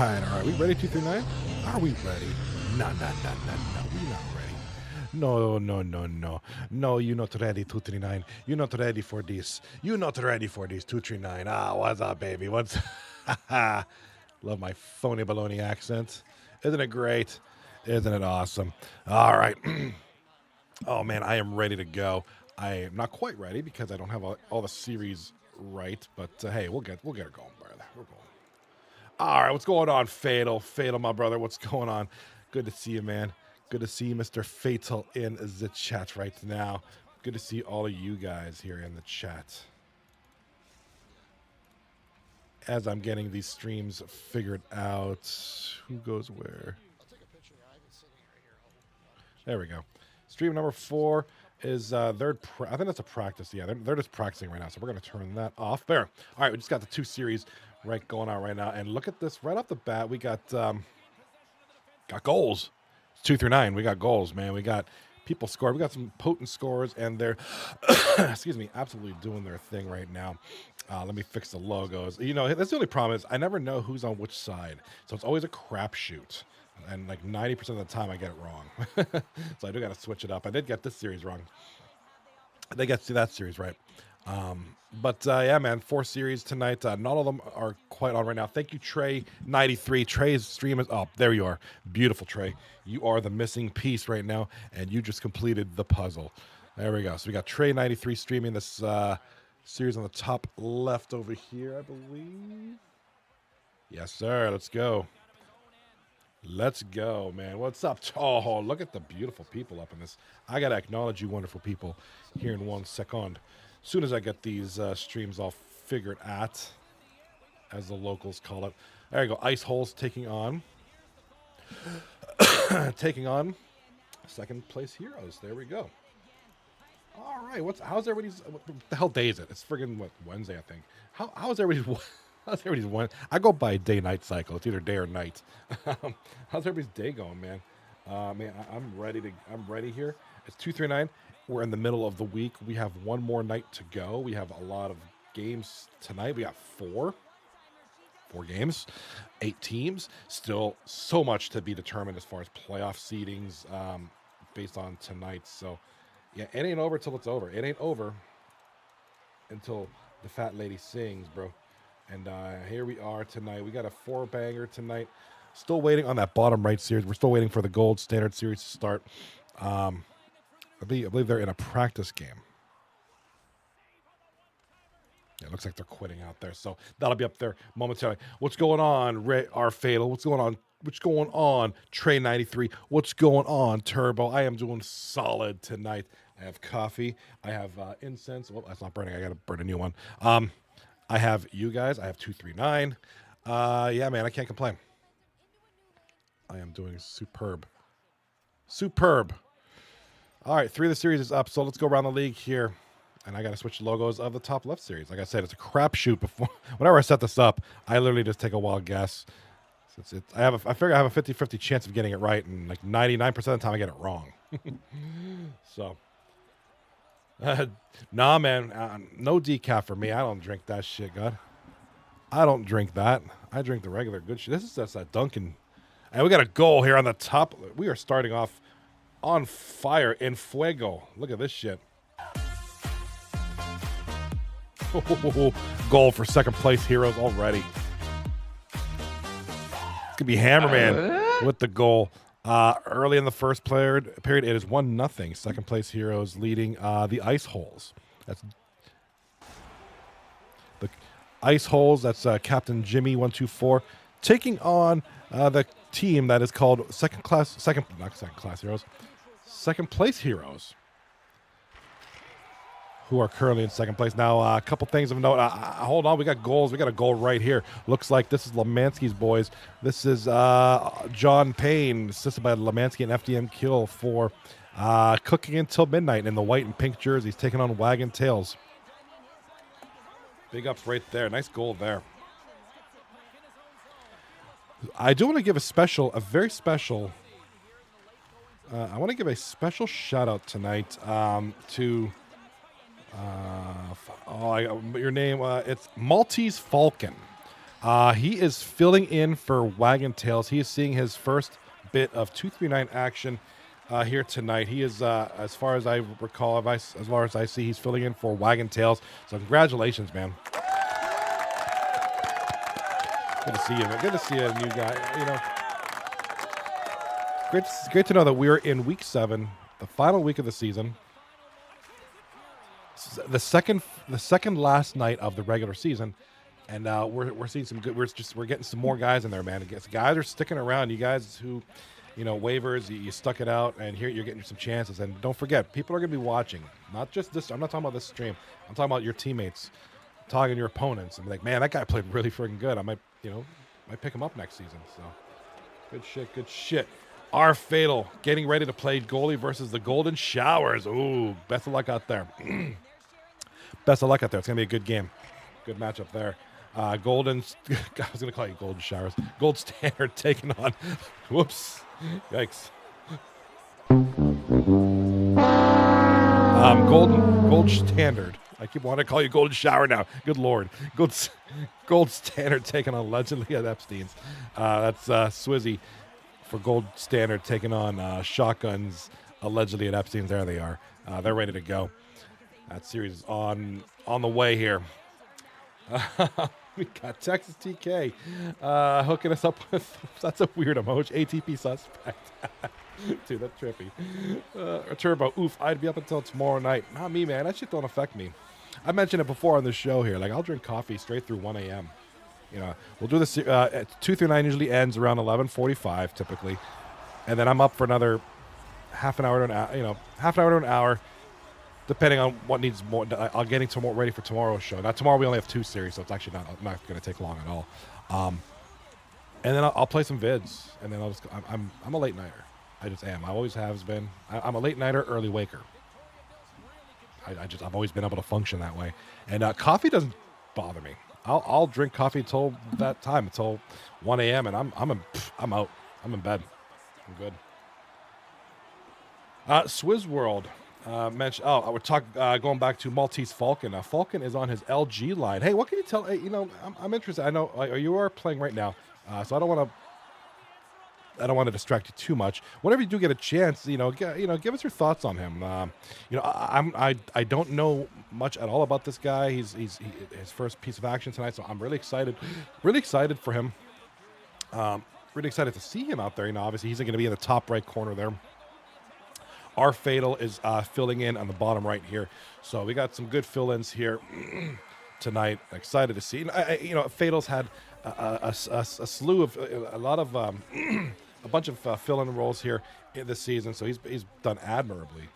right. We ready, 239? Are we ready? No. We not ready. No, you're not ready, 239. You're not ready for this. You're not ready for this, 239. Ah, what's up, baby? What's... Love my phony baloney accent. Isn't it great? Isn't it awesome? All right. Oh, man, I am ready to go. I am not quite ready because I don't have all the series right, but hey, we'll get it going, brother. We're going. All right, what's going on, Fatal? Fatal, my brother, what's going on? Good to see you, man. Good to see you, Mr. Fatal, in the chat right now. Good to see all of you guys here in the chat. As I'm getting these streams figured out, who goes where? There we go. Stream number 4 is I think that's a practice. Yeah, they're just practicing right now, so we're going to turn that off. There. All right, we just got the 2 series right going on right now, and look at this right off the bat. We got goals. It's 2 through 9. We got goals, man. We got people scored. We got some potent scores, and they're excuse me, absolutely doing their thing right now. Let me fix the logos. You know, that's the only problem is I never know who's on which side, so it's always a crapshoot. And like 90% of the time, I get it wrong. So I do got to switch it up. I did get this series wrong. I did get that series right. But yeah, man, 4 series tonight. Not all of them are quite on right now. Thank you, Trey93. Trey's stream is up. There you are. Beautiful, Trey. You are the missing piece right now, and you just completed the puzzle. There we go. So we got Trey93 streaming this series on the top left over here, I believe. Yes, sir. Let's go. Let's go, man. What's up? Oh, look at the beautiful people up in this. I got to acknowledge you wonderful people here in 1 second. As soon as I get these streams all figured out, as the locals call it. There you go. Ice Holes taking on second place heroes. There we go. All right. How's everybody's? What the hell day is it? It's friggin' Wednesday, I think. How's everybody's? How's everybody's one? I go by day-night cycle. It's either day or night. How's everybody's day going, man? Man, I'm ready here. It's 239. We're in the middle of the week. We have one more night to go. We have a lot of games tonight. We got 4 games, 8 teams. Still so much to be determined as far as playoff seedings based on tonight. So, yeah, it ain't over till it's over. It ain't over until the fat lady sings, bro. And here we are tonight. We got a 4-banger tonight. Still waiting on that bottom right series. We're still waiting for the gold standard series to start. I believe they're in a practice game. Yeah, it looks like they're quitting out there. So that'll be up there momentarily. What's going on, R Fatal? What's going on? What's going on, Trey93? What's going on, Turbo? I am doing solid tonight. I have coffee. I have incense. Well, that's not burning. I got to burn a new one. I have you guys. I have 239. Yeah, man, I can't complain. I am doing superb. Superb. All right, 3 of the series is up, so let's go around the league here. And I got to switch logos of the top left series. Like I said, it's a crapshoot. Before, whenever I set this up, I literally just take a wild guess. I figure I have a 50-50 chance of getting it right, and like 99% of the time I get it wrong. So... nah, man, no decaf for me. I don't drink that shit, God. I don't drink that. I drink the regular good shit. This is just that Dunkin'. And we got a goal here on the top. We are starting off on fire in fuego. Look at this shit. Goal for second place heroes already. It's gonna be Hammerman with the goal. Early in the first period, it is 1-0. Second place heroes leading the Ice Holes. That's the Ice Holes. That's Captain Jimmy 124 taking on the team that is called second place heroes, who are currently in second place. Now, a couple things of note. Hold on, we got goals. We got a goal right here. Looks like this is Lemansky's boys. This is John Payne, assisted by Lemansky and FDM Kill for Cooking Until Midnight in the white and pink jerseys, taking on Wagon Tails. Big ups right there. Nice goal there. I do want to give a very special. I want to give a special shout out tonight to. Your name, it's Maltese Falcon. He is filling in for Wagon Tails. He is seeing his first bit of 239 action here tonight. He is, as far as I recall, as far as I see, he's filling in for Wagon Tails. So congratulations, man. Good to see you, man. Good to see a new guy. You know, great to know that we're in week 7, the final week of the season. The second last night of the regular season, and we're seeing some good. We're getting some more guys in there, man. Guys are sticking around. You guys who, you know, waivers, you stuck it out, and here you're getting some chances. And don't forget, people are going to be watching. Not just this. I'm not talking about this stream. I'm talking about your teammates, talking to your opponents. I'm like, man, that guy played really freaking good. I might pick him up next season. So good shit. Our Fatal getting ready to play goalie versus the Golden Showers. Ooh, best of luck out there. Best of luck out there. It's going to be a good game. Good matchup there. I was going to call you Golden Showers. Gold Standard taking on. Whoops. Yikes. Gold Standard. I keep wanting to call you Golden Shower now. Good Lord. Gold Standard taking on Legendly at Epstein's. That's Swizzy for Gold Standard taking on Shotguns allegedly at Epstein's. There they are. They're ready to go. That series is on the way here. We got Texas TK hooking us up with, that's a weird emoji, ATP suspect. Dude, that's trippy. Turbo, oof, I'd be up until tomorrow night. Not me, man. That shit don't affect me. I mentioned it before on the show here. Like, I'll drink coffee straight through 1 a.m. You know, we'll do this, 2 through 9 usually ends around 11:45 typically. And then I'm up for another half an hour to an hour. Depending on what needs more, I'll getting ready for tomorrow's show. Now tomorrow we only have 2 series, so it's actually not going to take long at all. And then I'll play some vids, and then I'm a late nighter. I just am. I always have been. I'm a late nighter, early waker. I've always been able to function that way, and coffee doesn't bother me. I'll drink coffee until that time, until 1 a.m. and I'm out. I'm in bed. I'm good. Swizz World. Mentioned. Oh, I would talk. Going back to Maltese Falcon. Falcon is on his LG line. Hey, what can you tell? I'm interested. I know you are playing right now, so I don't want to distract you too much. Whenever you do get a chance, give us your thoughts on him. I don't know much at all about this guy. He's his first piece of action tonight, so I'm really excited for him. Really excited to see him out there. Obviously he's going to be in the top right corner there. Our Fatal is filling in on the bottom right here. So we got some good fill-ins here tonight. Excited to see. Fatal's had a slew of a bunch of fill-in roles here in this season. So he's done admirably.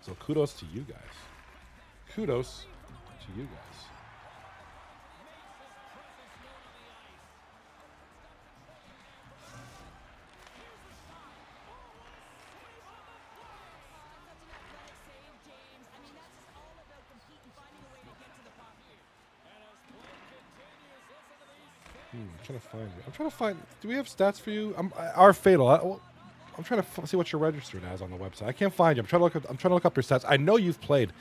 So kudos to you guys. Kudos to you guys. I'm trying to find. Do we have stats for you? Our Fatal. I'm trying to see what you're registered as on the website. I can't find you. I'm trying to look up your stats. I know you've played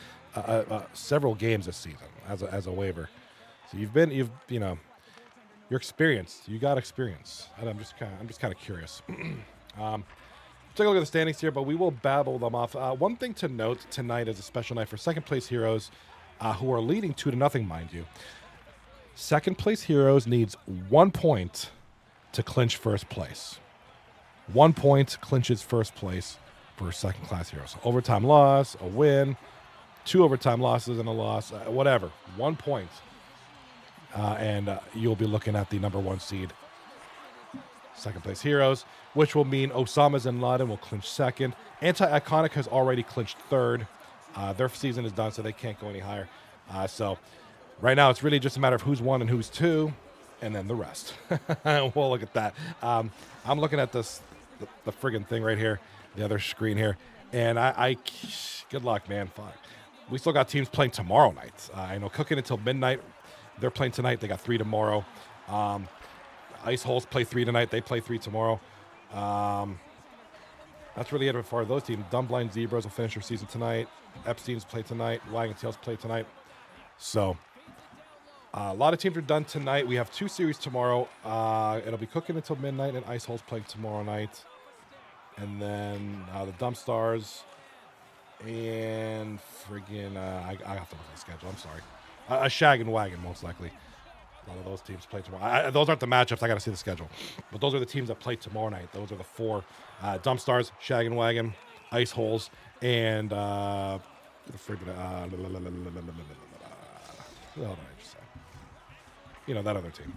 several games this season as a waiver. So you're experienced. You got experience. And I'm just kind of curious. Take a look at the standings here, but we will babble them off. One thing to note tonight is a special night for second place heroes, who are leading 2-0, mind you. Second place heroes needs 1 point to clinch first place. 1 point clinches first place for second class heroes. Overtime loss, a win, 2 overtime losses and a loss, whatever. 1 point. And you'll be looking at the number 1 seed. Second place heroes, which will mean Osama's and Laden will clinch second. Anti-Iconic has already clinched third. Their season is done, so they can't go any higher. So right now, it's really just a matter of who's 1 and who's 2, and then the rest. We'll look at that. I'm looking at the friggin' thing right here, the other screen here, and I good luck, man. Fuck. We still got teams playing tomorrow night. I know cooking until midnight. They're playing tonight. They got 3 tomorrow. Ice Holes play 3 tonight. They play 3 tomorrow. That's really it for those teams. Dumbblind Zebras will finish their season tonight. Epstein's play tonight. Wagon Tails play tonight. So A lot of teams are done tonight. We have 2 series tomorrow. It'll be cooking until midnight, and Ice Hole's playing tomorrow night. And then the Dump Stars and friggin' I have to look at the schedule. I'm sorry. A Shag and Wagon, most likely. A lot of those teams play tomorrow. Those aren't the matchups. I got to see the schedule. But those are the teams that play tomorrow night. Those are the 4. Dump Stars, Shag and Wagon, Ice Holes, and who the hell did I just say? You know, that other team.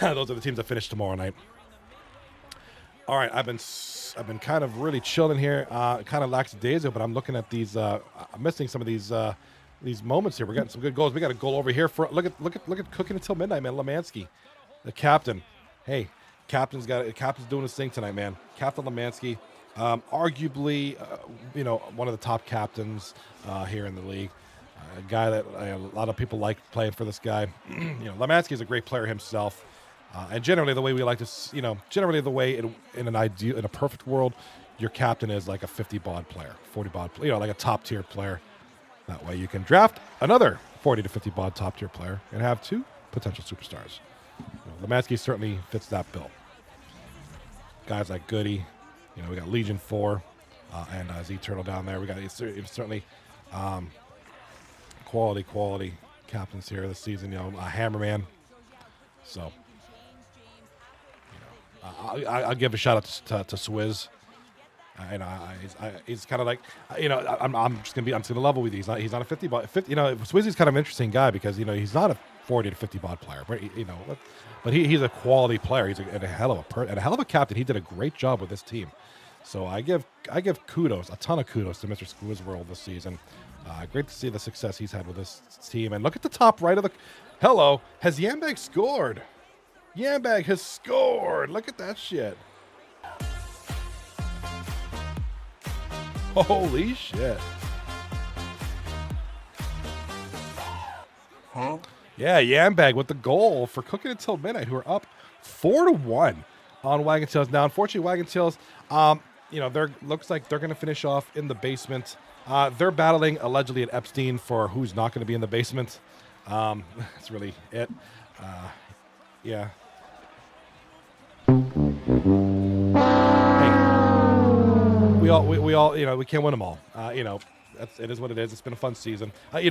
Those are the teams that finish tomorrow night. All right, I've been kind of really chilling here, kind of lackadaisical, but I'm looking at these. I'm missing some of these moments here. We're getting some good goals. We got a goal over here for look at cooking until midnight, man. Lemansky, the captain. Hey, captain's doing his thing tonight, man. Captain Lemansky, arguably, one of the top captains here in the league. A guy that a lot of people like playing for this guy. Lemansky is a great player himself. And generally, the way we like to, generally the way in a perfect world, your captain is like a 50 baud player, 40 baud, like a top tier player. That way you can draft another 40 to 50 baud top tier player and have 2 potential superstars. Lemansky certainly fits that bill. Guys like Goody, we got Legion 4 and Z Turtle down there. We got certainly quality captains here this season. Hammerman. So. I'll give a shout out to Swizz. He's kind of like, I'm gonna level with you. He's not a 50 baud. Swizzy's kind of an interesting guy because he's not a 40 to 50 baud player, but he's a quality player. He's a hell of a captain. He did a great job with this team. So I give kudos, a ton of kudos to Mr. Swizz World this season. Great to see the success he's had with this team. And look at the top right of the. Hello, has Yambag scored? Yambag has scored. Look at that shit. Holy shit. Huh? Yeah, Yambag with the goal for cooking until midnight, who are up 4-1 on Wagon Tails. Now, unfortunately, Wagon Tails, looks like they're going to finish off in the basement. They're battling allegedly at Epstein for who's not going to be in the basement. That's really it. Yeah. Hey, we all, we can't win them all. It is what it is. It's been a fun season. I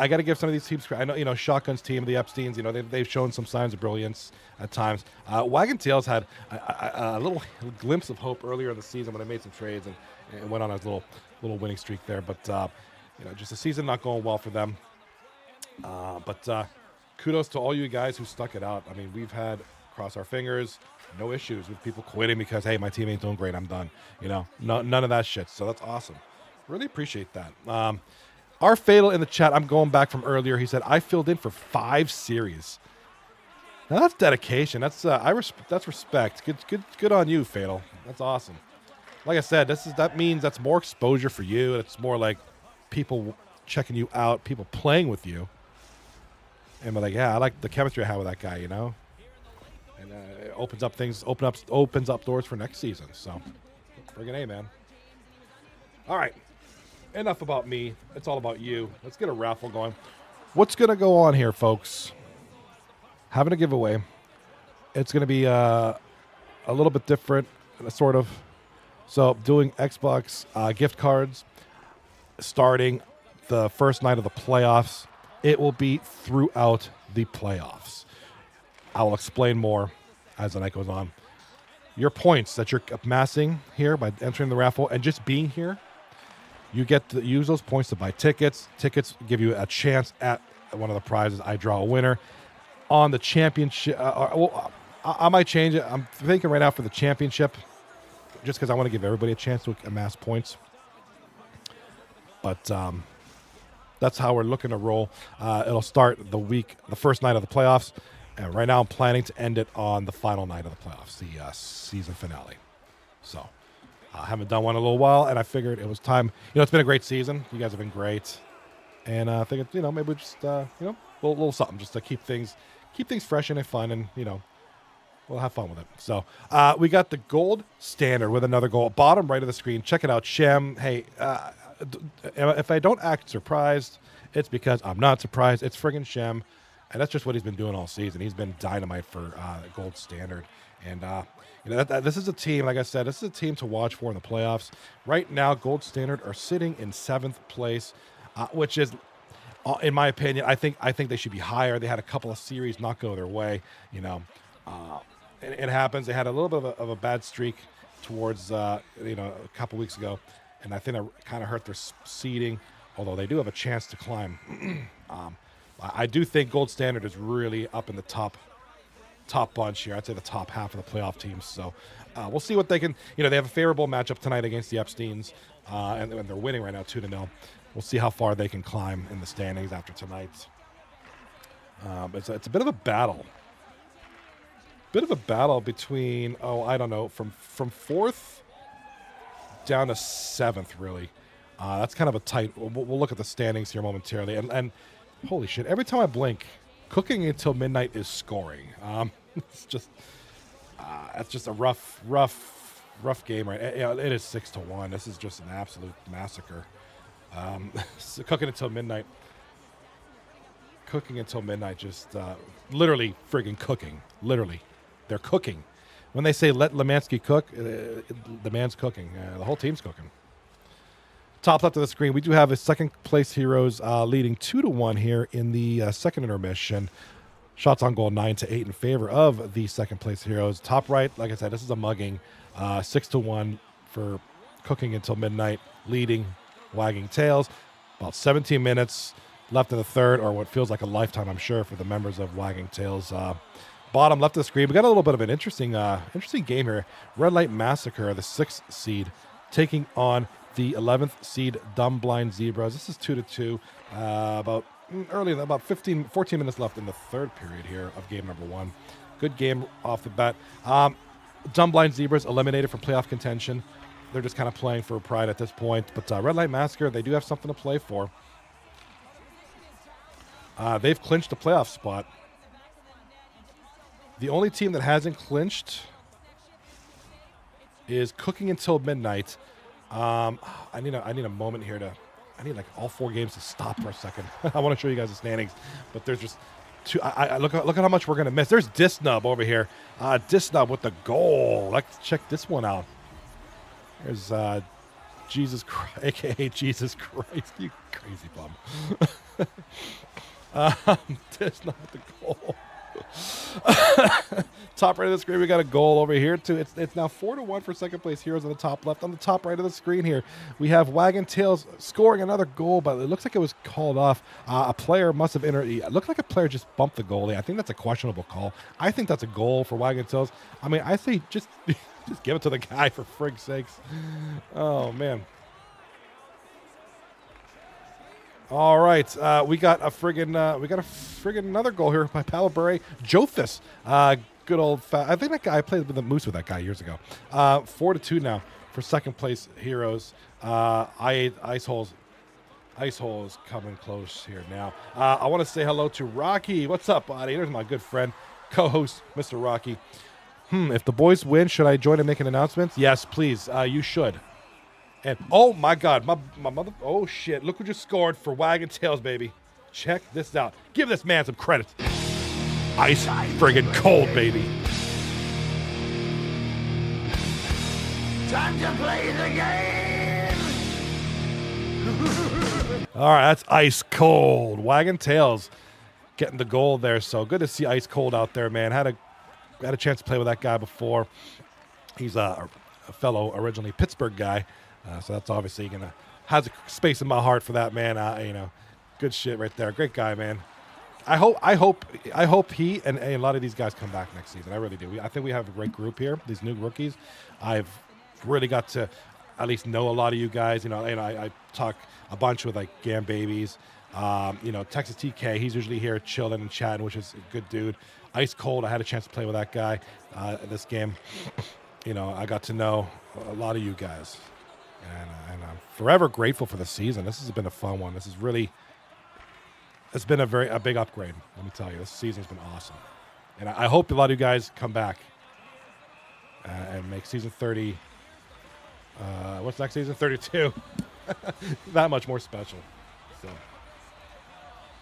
got to give some of these teams credit. I know, Shotgun's team, the Epsteins, they've shown some signs of brilliance at times. Wagon Tails had a little glimpse of hope earlier in the season when they made some trades and went on a little winning streak there. But, just the season not going well for them. But kudos to all you guys who stuck it out. I mean, we've had, cross our fingers, no issues with people quitting because, hey, my team ain't doing great, I'm done. None of that shit. So that's awesome. Really appreciate that. Our Fatal in the chat, I'm going back from earlier. He said, I filled in for 5 series. Now that's dedication. That's respect. Good on you, Fatal. That's awesome. Like I said, that means that's more exposure for you. It's more like people checking you out, people playing with you. And we're like, yeah, I like the chemistry I have with that guy, And it opens up doors for next season. So, friggin' A, man. All right. Enough about me. It's all about you. Let's get a raffle going. What's going to go on here, folks? Having a giveaway. It's going to be a little bit different, sort of. So, doing Xbox gift cards starting the first night of the playoffs. It will be throughout the playoffs. I will explain more as the night goes on. Your points that you're amassing here by entering the raffle and just being here, you get to use those points to buy tickets. Tickets give you a chance at one of the prizes. I draw a winner on the championship. I might change it. I'm thinking right now for the championship, just because I want to give everybody a chance to amass points. But that's how we're looking to roll. It'll start the first night of the playoffs. And right now I'm planning to end it on the final night of the playoffs, the season finale. So I haven't done one in a little while, and I figured it was time. It's been a great season. You guys have been great. And I think, maybe we just, a little something just to keep things fresh and fun, and, we'll have fun with it. So we got the gold standard with another goal. Bottom right of the screen. Check it out. Shem, hey, if I don't act surprised, it's because I'm not surprised. It's friggin' Shem, and that's just what he's been doing all season. He's been dynamite for Gold Standard, and this is a team. Like I said, this is a team to watch for in the playoffs. Right now, Gold Standard are sitting in 7th place, which is, in my opinion, I think they should be higher. They had a couple of series not go their way. It happens. They had a little bit of a bad streak towards a couple weeks ago, and I think that kind of hurt their seeding. Although they do have a chance to climb. I do think Gold Standard is really up in the top bunch here. I'd say the top half of the playoff teams. So we'll see what they can. They have a favorable matchup tonight against the Epsteins, and they're winning right now 2-0. We'll see how far they can climb in the standings after tonight. It's a bit of a battle. Between from 4th down to 7th, really. That's kind of a tight. We'll look at the standings here momentarily. And holy shit! Every time I blink, Cooking Until Midnight is scoring. It's just that's just a rough game, right? It is 6-1. This is just an absolute massacre. So Cooking Until Midnight, just literally friggin' cooking. Literally, they're cooking. When they say let Lemansky cook, the man's cooking. The whole team's cooking. Top left of the screen, we do have a second place Heroes leading 2-1 here in the second intermission. Shots on goal 9-8 in favor of the second place Heroes. Top right, like I said, this is a mugging. 6-1 for Cooking Until Midnight, leading Wagging Tails. About 17 minutes left in the third, or what feels like a lifetime, I'm sure, for the members of Wagging Tails. Bottom left of the screen, we got a little bit of an interesting game here. Red Light Massacre, the 6th seed, taking on the 11th seed Dumb Blind Zebras. This is 2-2. About 14 minutes left in the third period here of game number 1. Good game off the bat. Dumb Blind Zebras eliminated from playoff contention. They're just kind of playing for pride at this point. But Red Light Massacre, they do have something to play for. They've clinched a playoff spot. The only team that hasn't clinched is Cooking Until Midnight. I need a moment here I need like all 4 games to stop for a second. I want to show you guys the standings, but there's just two. I look at how much we're gonna miss. There's Disnub over here. Disnub with the goal. Let's check this one out. There's Jesus Christ, aka Jesus Christ, you crazy bum. Disnub with the goal. Top right of the screen, we got a goal over here too. It's now 4-1 for second place Heroes on the top left. On the top right of the screen here, we have Wagon Tails scoring another goal, but it looks like it was called off. A player must have entered. It looked like a player just bumped the goalie. I think that's a questionable call. I think that's a goal for Wagon Tails. I mean, I say just give it to the guy for frig's sakes. Oh man. All right, we got a friggin' another goal here by Palabure Jophus. Good old I think that guy, I played with the Moose with that guy years ago. 4-2 now for second place Heroes. Ice Holes coming close here now. I want to say hello to Rocky. What's up, buddy? There's my good friend, co-host, Mr. Rocky. If the boys win, should I join and make an announcement? Yes, please. You should. And oh my God, my mother! Oh shit! Look who just scored for Wagon Tails, baby. Check this out. Give this man some credit. Ice friggin' cold, baby. Time to play the game. All right, that's ice cold. Wagon Tails getting the goal there. So good to see Ice Cold out there, man. Had a chance to play with that guy before. He's a fellow originally Pittsburgh guy. So that's obviously has a space in my heart for that man. Good shit right there. Great guy, man. I hope he and a lot of these guys come back next season. I really do. I think we have a great group here. These new rookies. I've really got to at least know a lot of you guys. I talk a bunch with like Gam Babies. Texas TK. He's usually here chilling and chatting, which is a good dude. Ice Cold. I had a chance to play with that guy this game. I got to know a lot of you guys. And I'm forever grateful for the season. This has been a fun one. It's been a big upgrade. Let me tell you, this season's been awesome. And I hope a lot of you guys come back and make season 30. What's next season? 32. That much more special. So,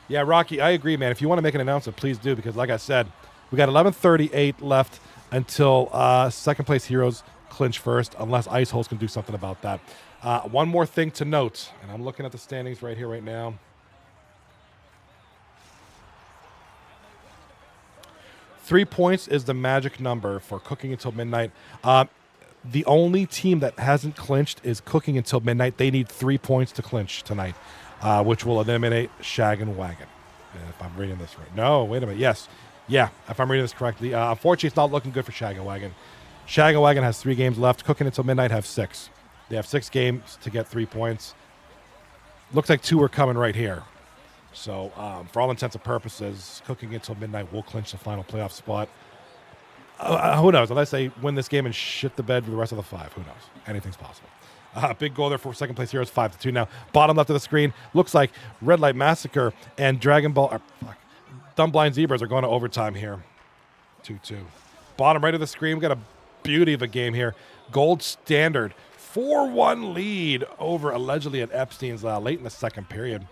yeah, Rocky, I agree, man. If you want to make an announcement, please do, because like I said, we got 11:38 left until second place heroes clinch first, unless Ice Holes can do something about that. One more thing to note, and I'm looking at the standings right here, right now. 3 points is the magic number for Cooking Until Midnight. The only team that hasn't clinched is Cooking Until Midnight. They need 3 points to clinch tonight, which will eliminate Shag and Wagon. If I'm reading this right. No, wait a minute. Yes. Yeah, if I'm reading this correctly. Unfortunately, it's not looking good for Shag and Wagon. Shag and Wagon has 3 games left. Cooking Until Midnight have 6. They have 6 games to get 3 points. Looks like 2 are coming right here. So, for all intents and purposes, Cooking Until Midnight will clinch the final playoff spot. Who knows? Unless they win this game and shit the bed for the rest of the 5. Who knows? Anything's possible. Big goal there for second place heroes, 5-2 now. Bottom left of the screen, looks like Red Light Massacre and Dragon Ball... Dumb Blind Zebras are going to overtime here. 2-2. Bottom right of the screen, we got a beauty of a game here. Gold Standard, 4-1 lead over allegedly at Epstein's late in the second period.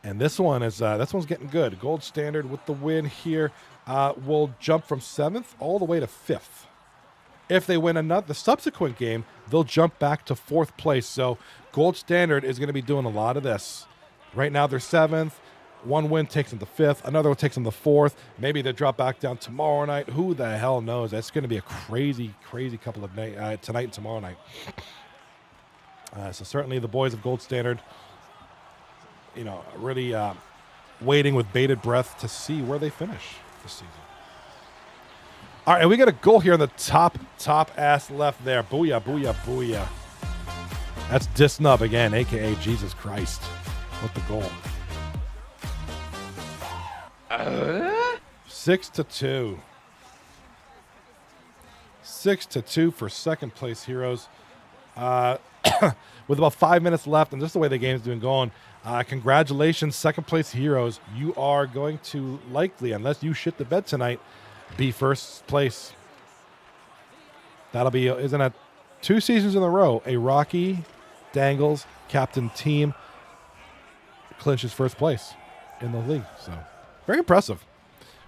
And this one is this one's getting good. Gold Standard with the win here will jump from 7th all the way to 5th. If they win the subsequent game, they'll jump back to 4th place. So Gold Standard is going to be doing a lot of this. Right now they're 7th. One win takes them to 5th. Another one takes them to 4th. Maybe they drop back down tomorrow night. Who the hell knows? That's going to be a crazy, crazy couple of nights tonight and tomorrow night. So certainly the boys of Gold Standard, really waiting with bated breath to see where they finish this season. All right, and we got a goal here on the top ass left there. Booyah, booyah, booyah. That's Disnub again, a.k.a. Jesus Christ. With the goal. 6-2. 6-2 for second place heroes. With about 5 minutes left, and just the way the game's been going, congratulations, second place heroes. You are going to likely, unless you shit the bed tonight, be first place. That'll be, isn't it 2 seasons in a row, a Rocky Dangles captain team clinches first place in the league. So very impressive.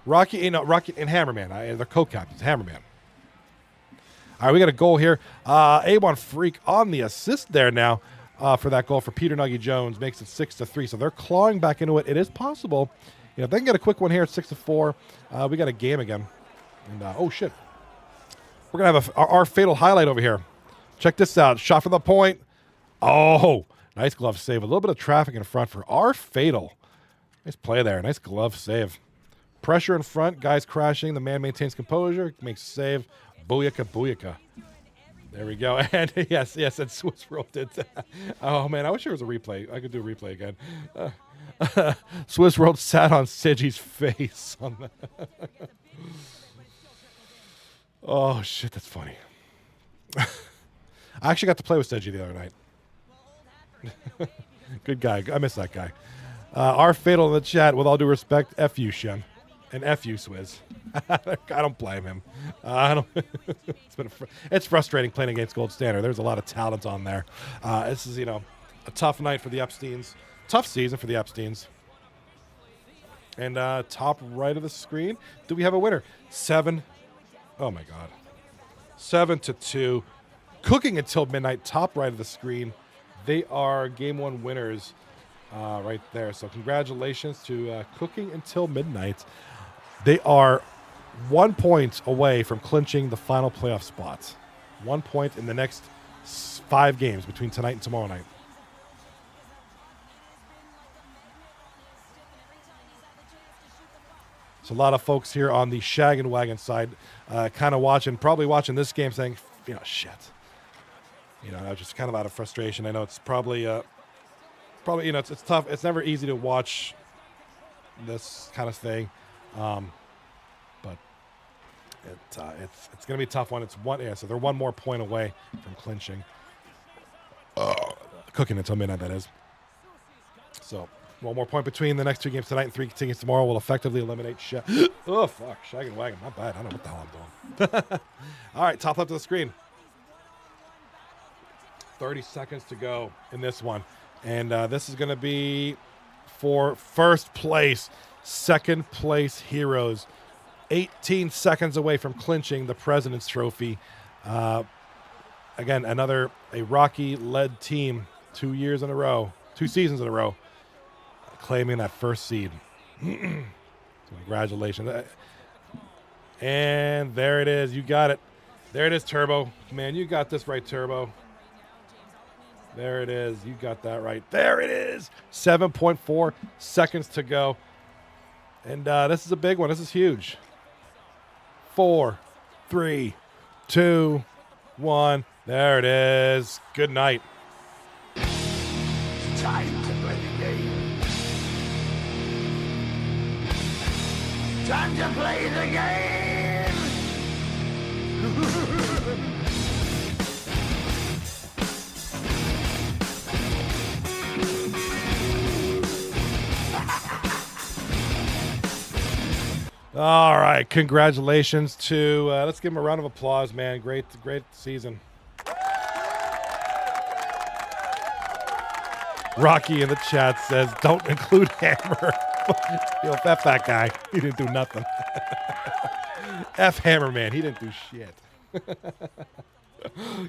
Rocky and Hammerman, they're co-captains, Hammerman. All right, we got a goal here. A1 Freak on the assist there now for that goal for Peter Nuggy Jones. Makes it 6-3. So they're clawing back into it. It is possible. If they can get a quick one here at 6-4, we got a game again. And oh, shit. We're going to have our fatal highlight over here. Check this out. Shot from the point. Oh, nice glove save. A little bit of traffic in front for our fatal. Nice play there. Nice glove save. Pressure in front. Guys crashing. The man maintains composure. Makes a save. Booyaka, booyaka. There we go. And yes, and Swiss rolled it. Oh, man, I wish there was a replay. I could do a replay again. Swiss rolled sat on Sigi's face. Oh, shit, that's funny. I actually got to play with Sigi the other night. Good guy. I miss that guy. Our fatal in the chat, with all due respect, F you, Shen. And F you, Swizz. I don't blame him. It's frustrating playing against Gold Standard. There's a lot of talent on there. This is, a tough night for the Epsteins. Tough season for the Epsteins. And top right of the screen, do we have a winner? 7. Oh, my God. 7-2. Cooking Until Midnight, top right of the screen. They are Game 1 winners right there. So congratulations to Cooking Until Midnight. They are 1 point away from clinching the final playoff spots. 1 point in the next 5 games between tonight and tomorrow night. So a lot of folks here on the Shag and Wagon side kind of probably watching this game saying, shit. Just kind of out of frustration. I know it's probably it's tough. It's never easy to watch this kind of thing. But it's going to be a tough one. So they're 1 more point away from clinching. Cooking Until Midnight, that is. So 1 more point between the next 2 games tonight and 3 games tomorrow will effectively eliminate Shag. Oh, fuck. Shag and Wagon. Not bad. I don't know what the hell I'm doing. All right, top left of the screen. 30 seconds to go in this one. And this is going to be for first place, second place Heroes. 18 seconds away from clinching the President's Trophy. Again, a Rocky-led team 2 years in a row, 2 seasons in a row, claiming that first seed. So congratulations. And there it is. You got it. There it is, Turbo. Man, you got this right, Turbo. There it is. You got that right. There it is. 7.4 seconds to go. And this is a big one. This is huge. 4, 3, 2, 1. There it is. Good night. It's time to play the game. Time to play the game. All right, congratulations to, let's give him a round of applause, man. Great season. Rocky in the chat says, don't include Hammer. Yo, F that guy. He didn't do nothing. F Hammer, man. He didn't do shit.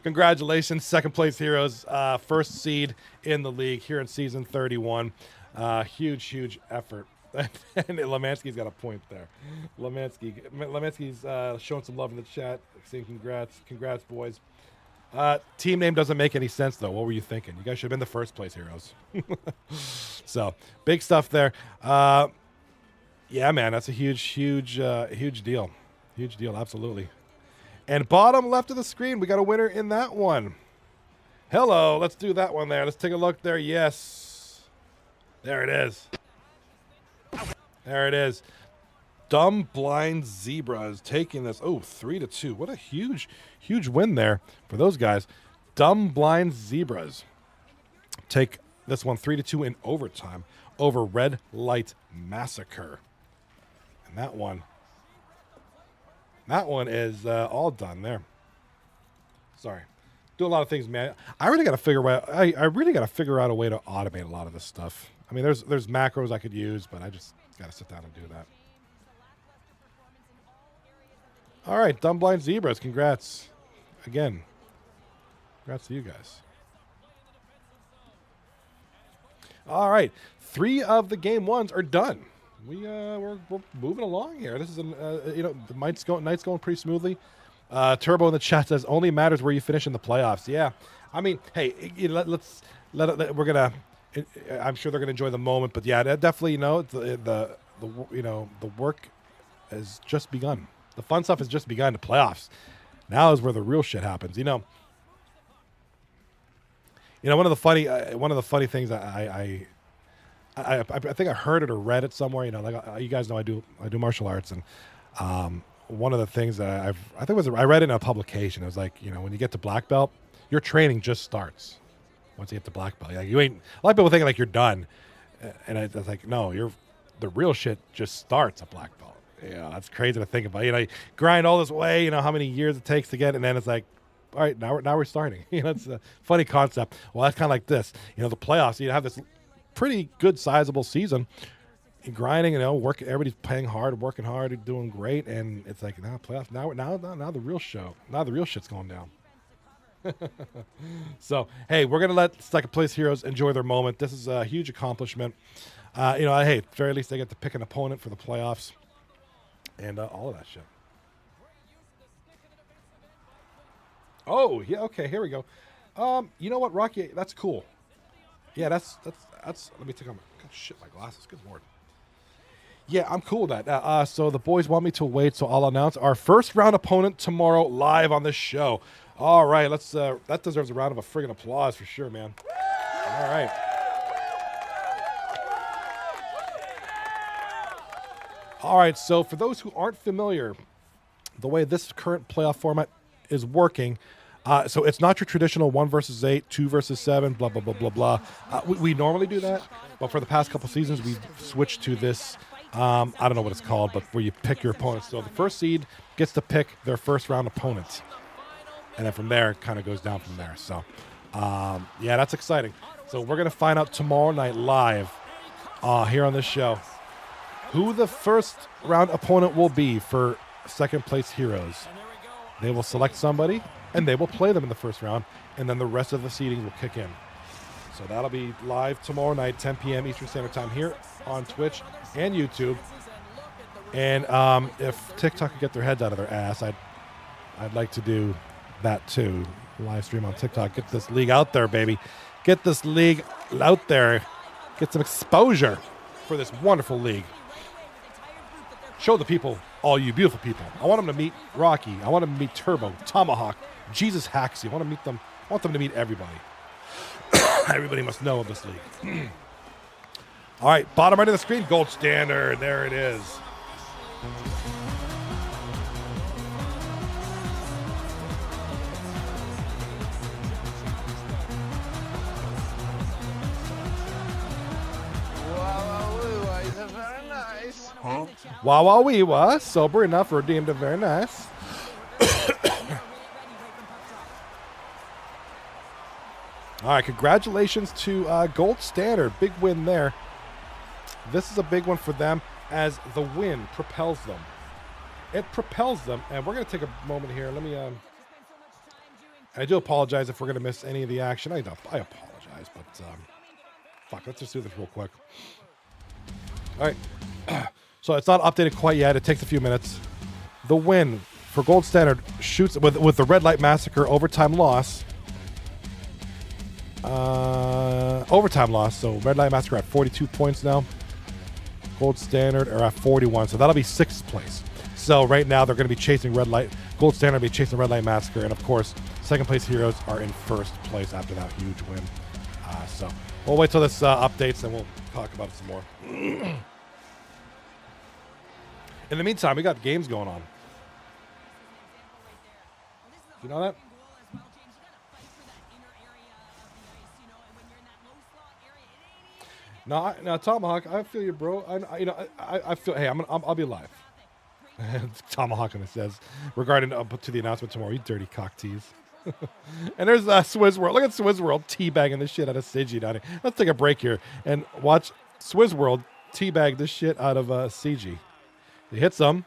Congratulations, second place Heroes. First seed in the league here in season 31. Huge effort. And Lemansky's got a point there. Lemansky's showing some love in the chat, saying congrats, boys. Team name doesn't make any sense though. What were you thinking? You guys should have been the first place Heroes. So big stuff there. Yeah, man, that's a huge deal. Huge deal, absolutely. And bottom left of the screen, we got a winner in that one. Hello, let's do that one there. Let's take a look there. Yes, there it is. There it is. Dumb Blind Zebras taking this. Oh, 3-2. What a huge win there for those guys. Dumb Blind Zebras take this one 3-2 in overtime over Red Light Massacre. And that one is all done there. Sorry. Do a lot of things, man. I really got to figure out. I really got to figure out a way to automate a lot of this stuff. I mean, there's macros I could use, but I just got to sit down and do that. All right, Dumb Blind Zebras, congrats. Again, congrats to you guys. All right, 3 of the game ones are done. We're moving along here. This is the night's going pretty smoothly. Turbo in the chat says only matters where you finish in the playoffs. Yeah, I mean, hey, we're gonna. I'm sure they're gonna enjoy the moment, but yeah, definitely, the work has just begun. The fun stuff has just begun. The playoffs now is where the real shit happens. One of the funny things I think I heard it or read it somewhere. You guys know I do martial arts, and one of the things that I read in a publication. It was like, when you get to black belt, your training just starts. Once you get to black belt, like, you ain't. A lot of people think like you're done, and I was like, no, the real shit just starts at black belt. Yeah, that's crazy to think about. You grind all this way. How many years it takes to get, and then it's like, all right, now we're starting. It's a funny concept. Well, that's kind of like this. The playoffs. You have this pretty good, sizable season, and grinding. Working. Everybody's playing hard, working hard, doing great, and it's like now playoffs. Now the real show. Now the real shit's going down. So, hey, we're gonna let second place Heroes enjoy their moment. This is a huge accomplishment. Hey, at the very least, they get to pick an opponent for the playoffs. And all of that shit. Oh, yeah, okay, here we go. You know what, Rocky? That's cool. Yeah, that's let me take off my glasses. Good Lord. Yeah, I'm cool with that. So the boys want me to wait, so I'll announce our first round opponent tomorrow live on this show. All right, let's that deserves a round of a friggin' applause for sure, man. All right. All right, so for those who aren't familiar, the way this current playoff format is working, so it's not your traditional 1 versus 8, 2 versus 7, blah, blah, blah, blah, blah. We normally do that, but for the past couple seasons, we've switched to this, I don't know what it's called, but where you pick your opponents. So the first seed gets to pick their first round opponent, and then from there, it kind of goes down from there. So Yeah, that's exciting. So we're going to find out tomorrow night live here on this show who the first round opponent will be for second place heroes. They will select somebody, and they will play them in the first round, and then the rest of the seedings will kick in. So that'll be live tomorrow night, 10 p.m. Eastern Standard Time here on Twitch and YouTube. And if TikTok could get their heads out of their ass, I'd like to do that too. Live stream on TikTok. Get this league out there, baby. Get this league out there. Get some exposure for this wonderful league. Show the people, all you beautiful people. I want them to meet Rocky. I want them to meet Turbo, Tomahawk, Jesus Haxie. I want to meet them. I want them to meet everybody. Everybody must know of this league. All right, bottom right of the screen, gold standard. There it is. Very nice. Huh? Wow, wow, wee, wah. Sober enough, redeemed it very nice. All right, congratulations to Gold Standard. Big win there. This is a big one for them as the win propels them. It propels them, and we're going to take a moment here. Let me, I do apologize if we're going to miss any of the action. I apologize, but fuck, let's just do this real quick. All right, so it's not updated quite yet. It takes a few minutes. The win for Gold Standard shoots with the Red Light Massacre overtime loss. Overtime loss. So Red Light Massacre at 42 points now. Gold Standard are at 41. So that'll be 6th place. So right now they're going to be chasing Red Light. Gold Standard will be chasing Red Light Massacre. And of course, second place heroes are in first place after that huge win. So we'll wait till this updates and we'll talk about it some more. In the meantime, we got games going on. You know that? No, Tomahawk, I feel you, bro. I feel. Hey, I'll be live. Tomahawk, and it says regarding to the announcement tomorrow. You dirty cock tease. And there's Swizz World. Look at Swizz World teabagging this shit out of CG down here. Let's take a break here and watch Swizz World teabag this shit out of CG. He hits them,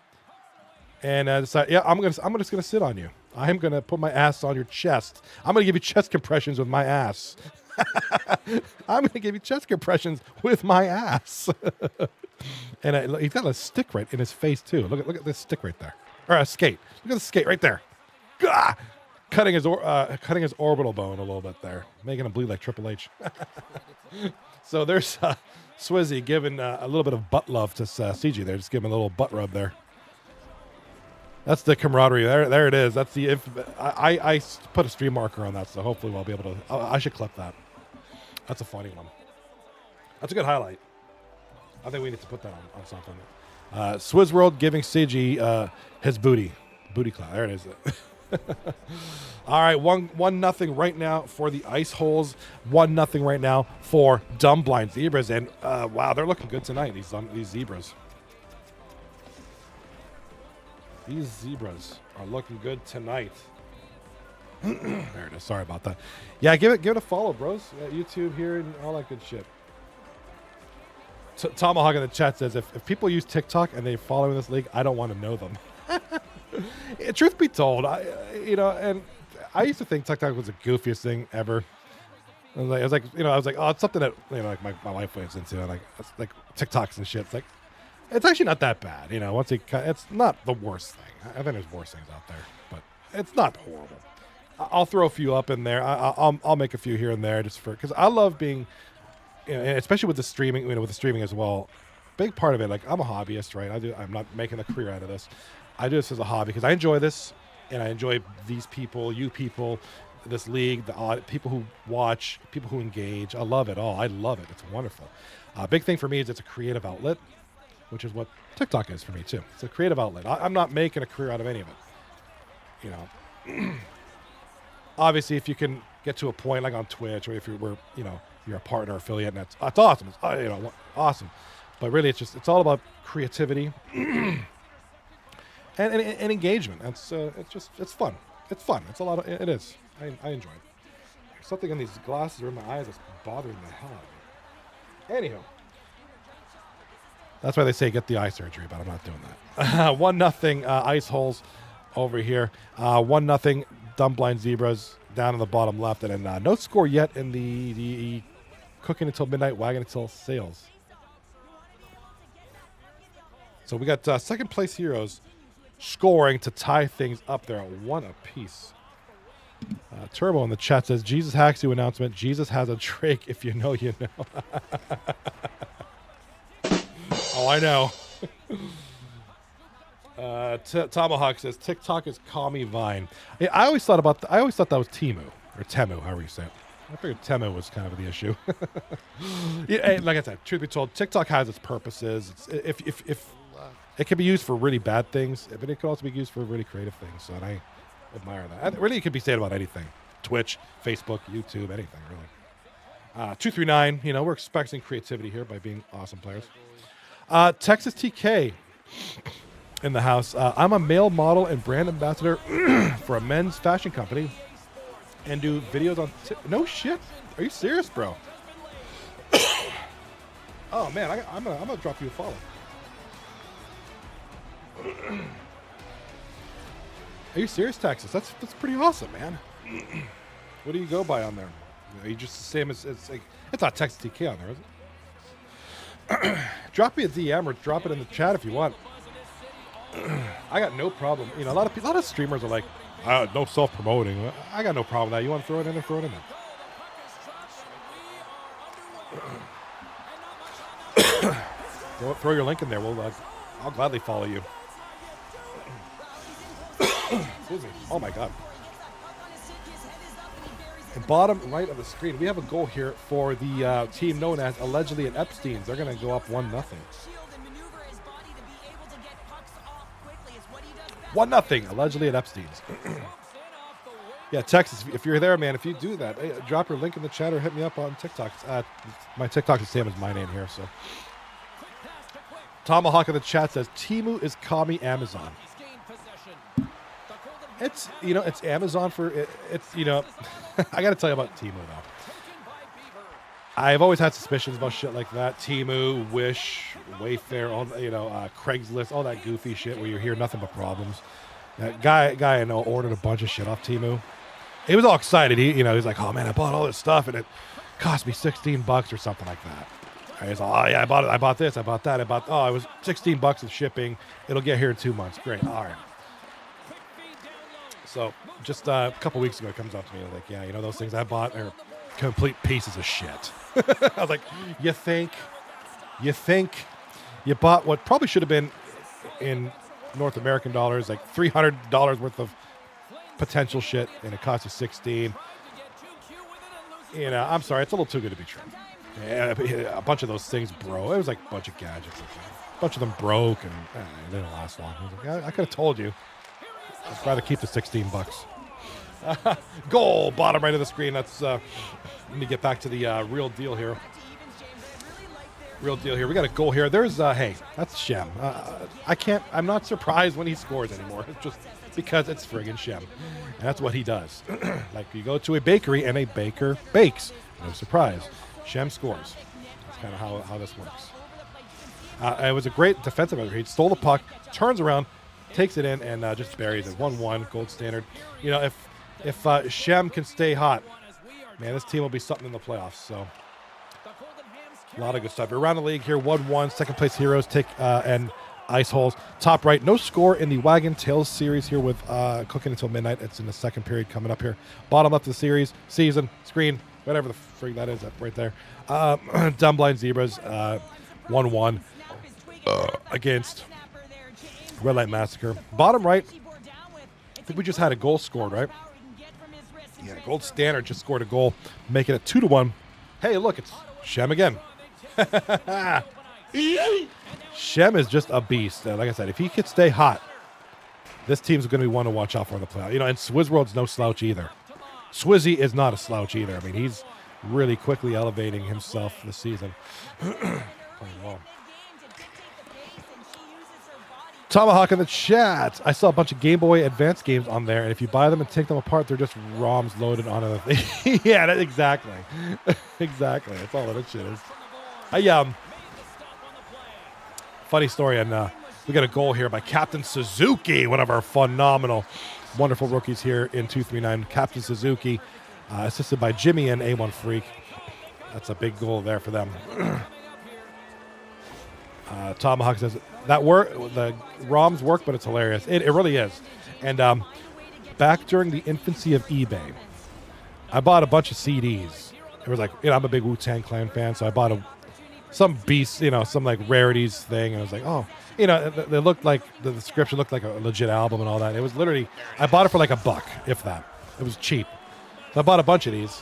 and decide, yeah, I'm just gonna sit on you. I'm gonna put my ass on your chest. I'm gonna give you chest compressions with my ass. I'm going to give you chest compressions with my ass. And he's got a stick right in his face, too. Look at this stick right there. Or a skate. Look at the skate right there. Gah! Cutting his orbital bone a little bit there. Making him bleed like Triple H. So there's Swizzy giving a little bit of butt love to CG there. Just giving him a little butt rub there. That's the camaraderie. There it is. That's the. I put a stream marker on that, so hopefully I'll be able to. I should clip that. That's a funny one. That's a good highlight. I think we need to put that on something. Swizz World giving CG his booty clap. There it is. All right, 1-0 right now for the Ice Holes. 1-0 right now for Dumb Blind Zebras. And wow, they're looking good tonight. These zebras. These zebras are looking good tonight. There it is. Sorry about that. Yeah, give it a follow, bros. YouTube here and all that good shit. Tomahawk in the chat says, if people use TikTok and they follow in this league, I don't want to know them. Truth be told, I used to think TikTok was the goofiest thing ever. I was like, oh, it's something that like my wife was into, and it's like TikToks and shit. It's like, it's actually not that bad, it's not the worst thing. I think there's worse things out there, but it's not horrible. I'll throw a few up in there. I'll make a few here and there just because I love being, especially with the streaming, with the streaming as well. Big part of it, like I'm a hobbyist, right? I'm not making a career out of this. I do this as a hobby because I enjoy this, and I enjoy these people, you people, this league, the people who watch, people who engage. I love it all. I love it. It's wonderful. Big thing for me is it's a creative outlet, which is what TikTok is for me too. It's a creative outlet. I'm not making a career out of any of it. Obviously, if you can get to a point like on Twitch, or if you're a partner affiliate, and that's awesome. It's awesome. But really, it's all about creativity and engagement. It's fun. It's fun. It's a lot of it is. I enjoy it. Something in these glasses or in my eyes is bothering the hell out of me. Anyhow. That's why they say get the eye surgery, but I'm not doing that. 1-0 ice holes over here. 1-0 Dumbblind Zebras down in the bottom left. And then no score yet in the Cooking Until Midnight, Wagon Until Sales. So we got second place heroes scoring to tie things up there at 1 apiece. Turbo in the chat says, Jesus hacks you announcement. Jesus has a Drake. If you know, you know. Oh, I know. Tomahawk says, TikTok is call me Vine. I always thought that was Temu or Temu, however you say it. I figured Temu was kind of the issue. Yeah, like I said, truth be told, TikTok has its purposes. If it can be used for really bad things, but it can also be used for really creative things. So, and I admire that. And really, it could be said about anything: Twitch, Facebook, YouTube, anything really. 239. You know, we're expecting creativity here by being awesome players. Texas TK in the house. I'm a male model and brand ambassador for a men's fashion company, and do videos on. No shit. Are you serious, bro? Oh man, I'm gonna drop you a follow. Are you serious, Texas? That's pretty awesome, man. What do you go by on there? Are you just the same as it's not Texas TK on there, is it? Drop me a DM or drop it in the chat if you want. I got no problem. You know, a lot of streamers are like, no self-promoting. I got no problem with that. You want to throw it in there, throw it in there. Throw your link in there. I'll gladly follow you. Excuse me. Oh my God. The bottom right of the screen, we have a goal here for the team known as allegedly at Epstein's. They're going to go up 1-0. 1-0, allegedly at Epstein's. Yeah, Texas, if you're there, man, if you do that, hey, drop your link in the chat or hit me up on TikTok. My TikTok is the same as my name here, so. Tomahawk in the chat says, Temu is Kami Amazon. It's Amazon for, I got to tell you about Temu, though. I've always had suspicions about shit like that. Temu, Wish, Wayfair, all Craigslist, all that goofy shit where you hear nothing but problems. That guy I know ordered a bunch of shit off Temu. He was all excited. He's like, oh man, I bought all this stuff and it cost me $16 or something like that. And he's like, oh yeah, I bought it. I bought this. I bought that. it was $16 of shipping. It'll get here in 2 months. Great. All right. So just a couple weeks ago, it comes up to me like, yeah, those things I bought are complete pieces of shit. I was like, you think you bought what probably should have been in North American dollars, like $300 worth of potential shit, and it cost you 16. I'm sorry, it's a little too good to be true. Yeah, a bunch of those things broke. It was like a bunch of gadgets. A bunch of them broke, and they didn't last long. I was like, I could have told you. I'd rather keep the $16. Goal, bottom right of the screen. That's let me get back to the real deal here. Real deal here. We got a goal here. There's hey, that's Shem. I'm not surprised when he scores anymore. It's just because it's friggin' Shem. And that's what he does. Like you go to a bakery and a baker bakes. No surprise. Shem scores. That's kind of how this works. It was a great defensive effort. He stole the puck, turns around, takes it in, and just buries it. 1-1, gold standard. If Shem can stay hot, man, this team will be something in the playoffs. So a lot of good stuff. Around the league here, 1-1. Second place heroes take and ice holes. Top right, no score in the Wagon Tails series here with Cooking Until Midnight. It's in the second period coming up here. Bottom left of the series, season, screen, whatever the frig that is, up right there. Dumbblind Zebras, 1-1 against Red Light Massacre. Bottom right, I think we just had a goal scored, right? Yeah, Gold Standard just scored a goal, making it 2-1. Hey, look, it's Shem again. Shem is just a beast. Like I said, if he could stay hot, this team's going to be one to watch out for in the playoff. And Swizzworld's no slouch either. Swizzy is not a slouch either. I mean, he's really quickly elevating himself this season. Playing well. Tomahawk in the chat. I saw a bunch of Game Boy Advance games on there, and if you buy them and take them apart, they're just ROMs loaded onto the thing. Yeah, exactly. Exactly. That's all that shit is. Funny story, and we got a goal here by Captain Suzuki, one of our phenomenal, wonderful rookies here in 239. Captain Suzuki, assisted by Jimmy and A1 Freak. That's a big goal there for them. Tomahawk says that the ROMs work, but it's hilarious. It really is. And back during the infancy of eBay, I bought a bunch of CDs. It was like, I'm a big Wu-Tang Clan fan, so I bought some beast, some like rarities thing, and I was like, oh, they looked like the description looked like a legit album and all that. It was literally, I bought it for like $1, if that. It was cheap. So I bought a bunch of these.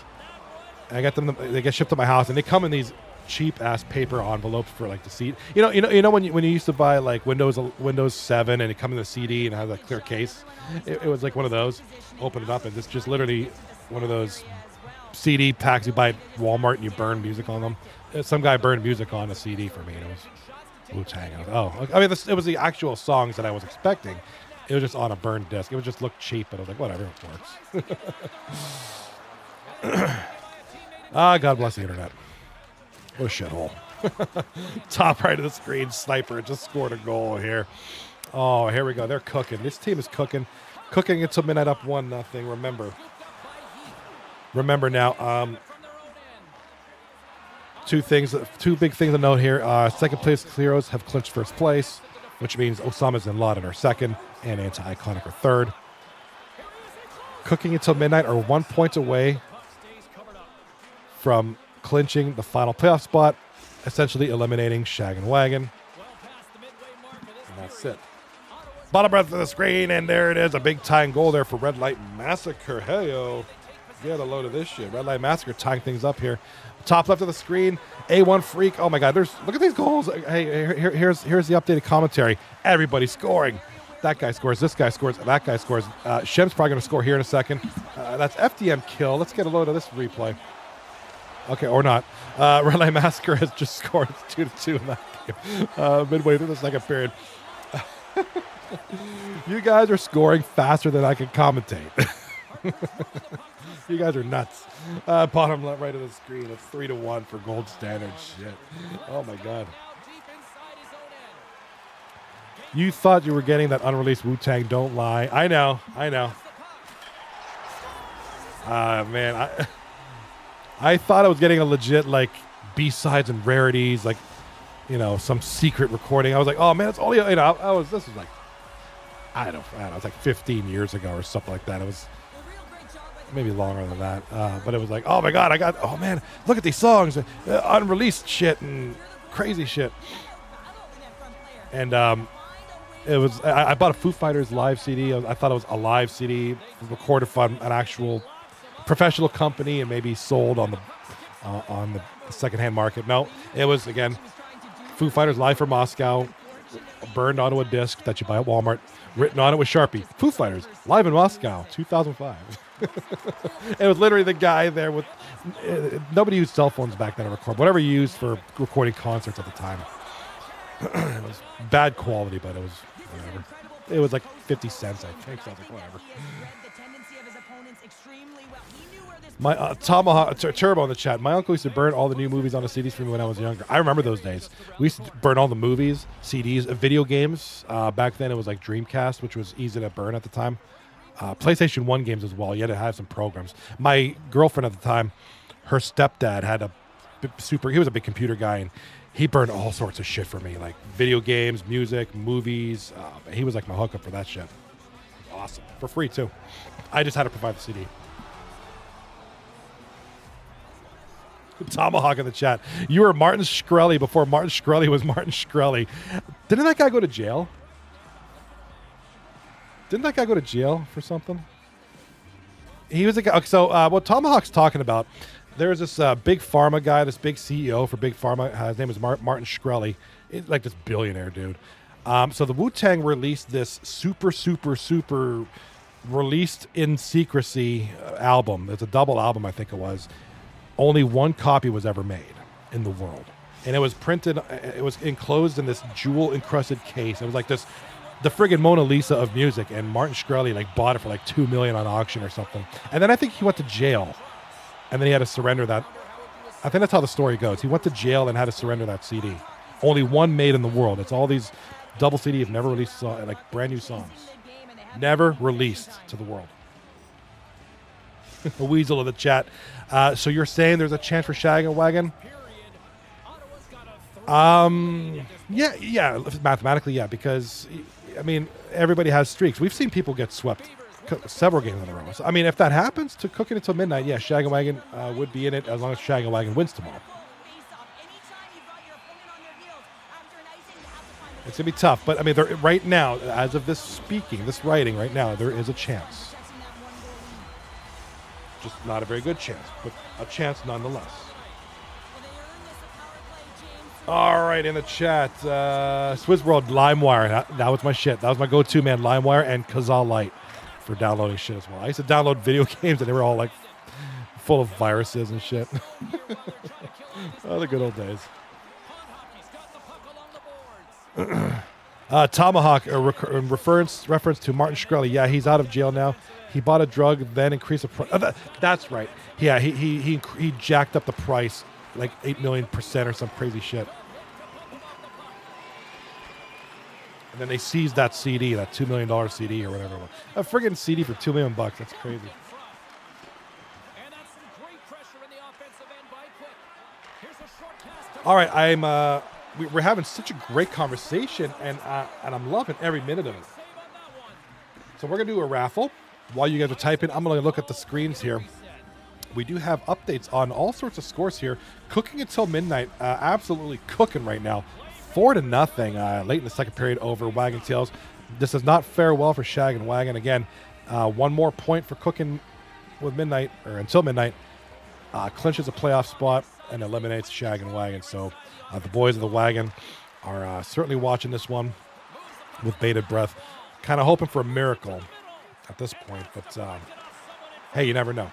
And I got them. They get shipped to my house, and they come in these cheap ass paper envelopes for like the CD. You know when you used to buy like Windows 7 and it come in the CD and it has a clear case. It was like one of those. Open it up and it's just literally one of those CD packs you buy at Walmart and you burn music on them. Some guy burned music on a CD for me, and it was Wu-Tang. It was the actual songs that I was expecting. It was just on a burned disc. It would just look cheap, but I was like, whatever, it works. God bless the internet. What a shithole. Top right of the screen, Sniper just scored a goal here. Oh, here we go. They're cooking. This team is cooking. Cooking until midnight up 1-0. Remember now, two big things to note here. Second place Cleros have clinched first place, which means Osama's Bin Laden are second and Anti-Iconic are third. Cooking until midnight are 1 point away from clinching the final playoff spot, essentially eliminating Shag and Wagon. And that's it. Bottom breath of the screen, and there it is. A big tying goal there for Red Light Massacre. Hey, yo. Get a load of this shit. Red Light Massacre tying things up here. Top left of the screen, A1 Freak. Oh, my God. Look at these goals. Hey, here's the updated commentary. Everybody's scoring. That guy scores. This guy scores. That guy scores. Shem's probably going to score here in a second. That's FDM kill. Let's get a load of this replay. Okay, or not. Red Light Massacre has just scored 2-2 in that game. Midway through the second period. You guys are scoring faster than I can commentate. You guys are nuts. Bottom left right of the screen. It's 3-1 for gold standard shit. Oh, my God. You thought you were getting that unreleased Wu-Tang Don't Lie. I know. Man, I thought I was getting a legit, like, B-sides and rarities, like, some secret recording. I was like, oh, man, it's only, this was like, I don't know, it's like 15 years ago or something like that. It was maybe longer than that. But it was like, oh, my God, oh, man, look at these songs, unreleased shit and crazy shit. And it was, I bought a Foo Fighters live CD. I thought it was a live CD recorded from an actual professional company and maybe sold on the secondhand market. No, it was, again, Foo Fighters live from Moscow, burned onto a disc that you buy at Walmart, written on it with Sharpie. Foo Fighters live in Moscow, 2005. It was literally the guy there with nobody used cell phones back then to record. Whatever you used for recording concerts at the time. It was bad quality, but it was whatever. It was like 50 cents, I think. So I was like, whatever. My Tomahawk Turbo in the chat. My uncle used to burn all the new movies on the CDs for me when I was younger. I remember those days. We used to burn all the movies, CDs, video games. Back then, it was like Dreamcast, which was easy to burn at the time. PlayStation 1 games as well. You had to have some programs. My girlfriend at the time, her stepdad had he was a big computer guy, and he burned all sorts of shit for me, like video games, music, movies. He was like my hookup for that shit. Awesome. For free, too. I just had to provide the CD. Tomahawk in the chat. You were Martin Shkreli before Martin Shkreli was Martin Shkreli. Didn't that guy go to jail? Didn't that guy go to jail for something? He was a guy. So what Tomahawk's talking about, there's this big pharma guy, this big CEO for big pharma. His name is Martin Shkreli. He's like this billionaire dude. So the Wu-Tang released this super released in secrecy album. It's a double album, I think it was. Only one copy was ever made in the world. And it was printed, it was enclosed in this jewel-encrusted case. It was like this the friggin' Mona Lisa of music, and Martin Shkreli like bought it for like $2 million on auction or something. And then I think he went to jail, and then he had to surrender that. I think that's how the story goes. He went to jail and had to surrender that CD. Only one made in the world. It's all these double CD have never released like brand new songs, never released to the world. A weasel of the chat. So you're saying there's a chance for Shaggin' Wagon? Yeah, mathematically, yeah, because I mean everybody has streaks. We've seen people get swept several games in a row. So, I mean, if that happens to cooking until midnight, yeah, Shaggin' Wagon would be in it as long as Shaggin' Wagon wins tomorrow. It's gonna be tough, but I mean, right now, as of this writing, right now, there is a chance. Just not a very good chance, but a chance nonetheless. All right, in the chat, Swiss World LimeWire. That was my shit. That was my go-to, man. LimeWire and Kazaa Lite for downloading shit as well. I used to download video games, and they were all like full of viruses and shit. Oh, the good old days. Tomahawk, in reference to Martin Shkreli. Yeah, he's out of jail now. He bought a drug, then increased the price. That's right. Yeah, he jacked up the price like 8 million% or some crazy shit. And then they seized that CD, that $2 million CD or whatever it was. A friggin' CD for $2 million. That's crazy. All right, we're having such a great conversation, and I'm loving every minute of it. So we're gonna do a raffle while you guys are typing. I'm gonna look at the screens here. We do have updates on all sorts of scores here. Cooking until midnight, absolutely cooking right now. 4-0 late in the second period over Wagon Tails. This does not fare well for Shaggin' Wagon. Again, one more point for cooking with midnight or until midnight. Clinches a playoff spot and eliminates Shaggin' Wagon. So the boys of the Wagon are certainly watching this one with bated breath, kind of hoping for a miracle at this point. But hey, you never know.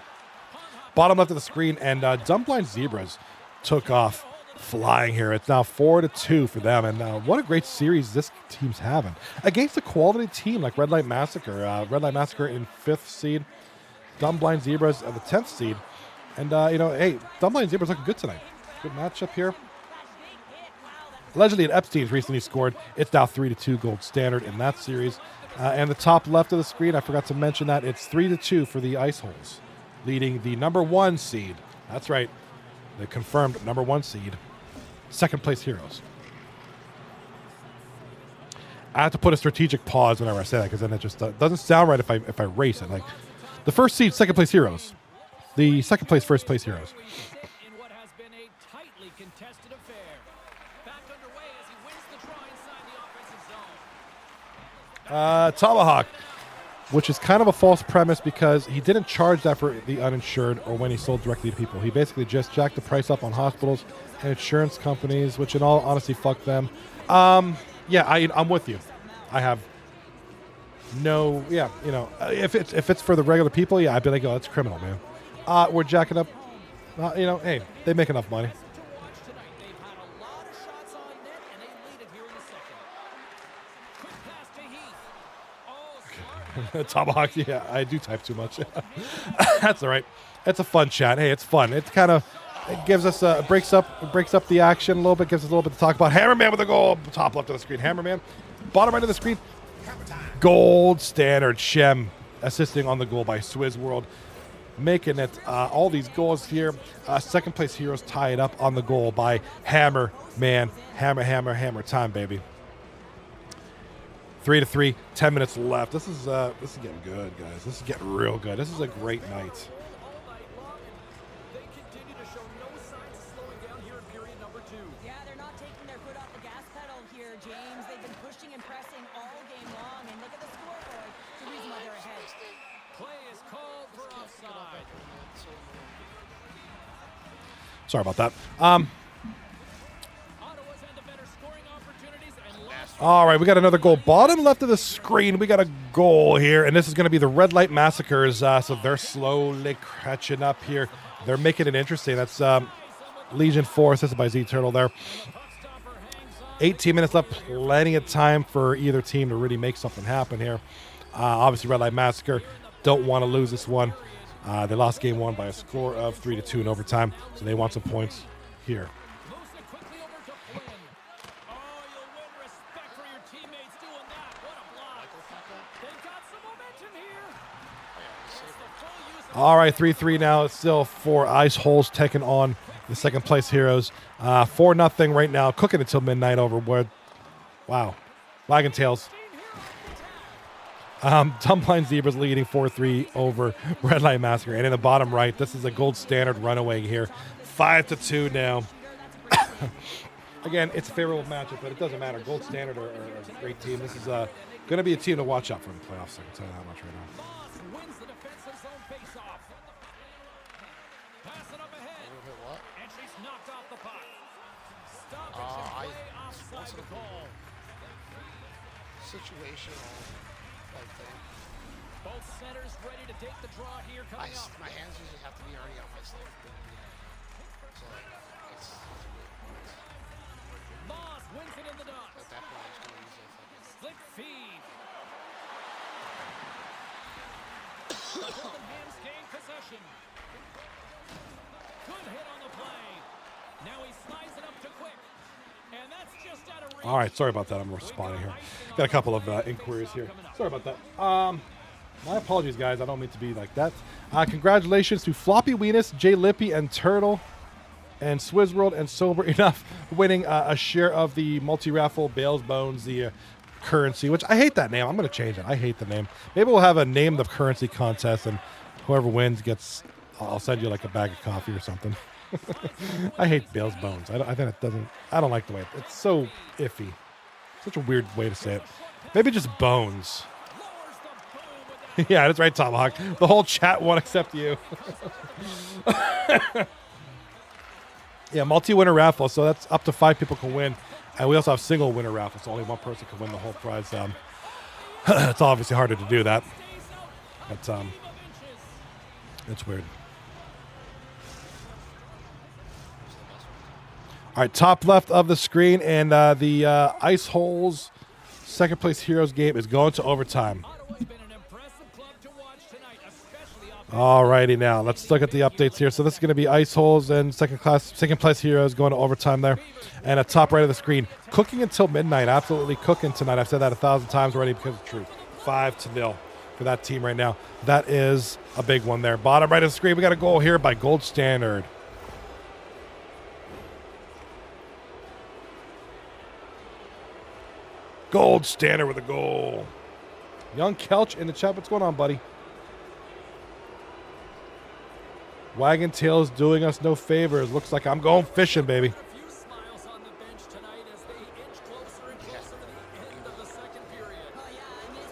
Bottom left of the screen, and Dumbblind Zebras took off flying here. It's now 4-2 for them, and what a great series this team's having against a quality team like Red Light Massacre. Red Light Massacre in 5th seed, Dumbblind Zebras at the 10th seed, and hey, Dumbblind Zebras looking good tonight. Good matchup here. Allegedly, Epstein's recently scored. It's now 3-2 gold standard in that series. And the top left of the screen, I forgot to mention that it's 3-2 for the Ice Holes, leading the number 1 seed. That's right, the confirmed number 1 seed. Second place Heroes. I have to put a strategic pause whenever I say that, because then it just doesn't sound right if I race it. Like the first seed, second place Heroes. The second place, first place Heroes. In what has been a tightly contested affair. Back underway as he wins the try inside the offensive zone. Tomahawk, which is kind of a false premise because he didn't charge that for the uninsured or when he sold directly to people. He basically just jacked the price up on hospitals and insurance companies, which in all honesty, fuck them. Yeah, I'm with you. I have no, yeah, if it's for the regular people, yeah, I'd be like, oh, that's criminal, man. We're jacking up, hey, they make enough money. Tomahawk, yeah, I do type too much. That's all right. It's a fun chat. Hey, it's fun. It kind of gives us breaks up the action a little bit. Gives us a little bit to talk about. Hammerman with a goal. Top left of the screen. Hammerman. Bottom right of the screen. Gold standard. Shem assisting on the goal by Swizz World, making it all these goals here. Second place Heroes tie it up on the goal by Hammerman. Hammer time, baby. 3-3, 10 minutes left. This is getting good, guys. This is getting real good. This is a great night. They continue to show no signs of slowing down here in period number 2. Yeah, they're not taking their foot off the gas pedal here, James. They've been pushing and pressing all game long, and look at the scoreboard. It's the reason why they're ahead. Play is called for offside. Sorry about that. Ottawa's had the better scoring opportunities and last. All right, we got another goal. Bottom left of the screen, we got a goal here, and this is going to be the Red Light Massacres. So they're slowly catching up here. They're making it interesting. That's Legion 4, assisted by Z Turtle there. 18 minutes left, plenty of time for either team to really make something happen here. Obviously, Red Light Massacre don't want to lose this one. They lost game 1 by a score of 3-2 in overtime, so they want some points here. Moves it quickly over to Flynn. Oh, you'll win respect for your teammates doing that. What a block. They've got some momentum here. It's the full use of All right, 3-3 now. It's still 4 Ice Holes taking on the second place Heroes. 4-0 right now. Cooking until midnight over Wood. Wow. Wagon Tails. Dumpline Zebras leading 4-3 over Red Light Massacre. And in the bottom right, this is a gold standard runaway here. 5-2 now. Again, it's a favorable matchup, but it doesn't matter. Gold Standard are a great team. This is going to be a team to watch out for in the playoffs. I can tell you that much right now. Moss wins the defensive zone face-off. Pass it up ahead. And she's knocked off the puck. Stoppage and play offside the call. Situational type thing. Both centers ready to take the draw here coming up. My hands usually have to be already on my sleeve. So it's Moss wins it in the dots. at that point I'm just gonna use it. Flick feed. The Golden Hams gain possession. Good hit on the play. Now he slides it up to Quick. And that's just out of reach. All right, sorry about that. I'm responding here. Got a couple of inquiries here. Sorry about that. My apologies, guys. I don't mean to be like that. Congratulations to Floppy Weenus, Jay Lippy, and Turtle, and Swizzworld, and Sober Enough winning a share of the multi-raffle Bales Bones, the currency, which I hate that name. I'm going to change it. I hate the name. Maybe we'll have a name the currency contest, and whoever wins gets, I'll send you like a bag of coffee or something. I hate Bales Bones. I think it doesn't, I don't like the way it's so iffy. Such a weird way to say it. Maybe just Bones. Yeah, that's right, Tomahawk. The whole chat won't accept you. Yeah, multi-winner raffle, so that's up to 5 people can win. And we also have single winner raffle, so only one person can win the whole prize. It's obviously harder to do that. But it's weird. All right, top left of the screen, and the Ice Holes second place Heroes game is going to overtime. Ottawa's been an impressive club to watch tonight, especially off. All righty, now let's look at the updates here. So this is going to be Ice Holes and second place Heroes going to overtime there. And at top right of the screen, cooking until midnight, absolutely cooking tonight. I've said that 1,000 times already because it's true. 5-0 for that team right now. That is a big one there. Bottom right of the screen, we got a goal here by Gold Standard. Gold Standard with a goal. Young Kelch in the chat. What's going on, buddy? Wagon Tail's doing us no favors. Looks like I'm going fishing, baby. A few smiles on the bench tonight as they inch closer and closer to the end of the second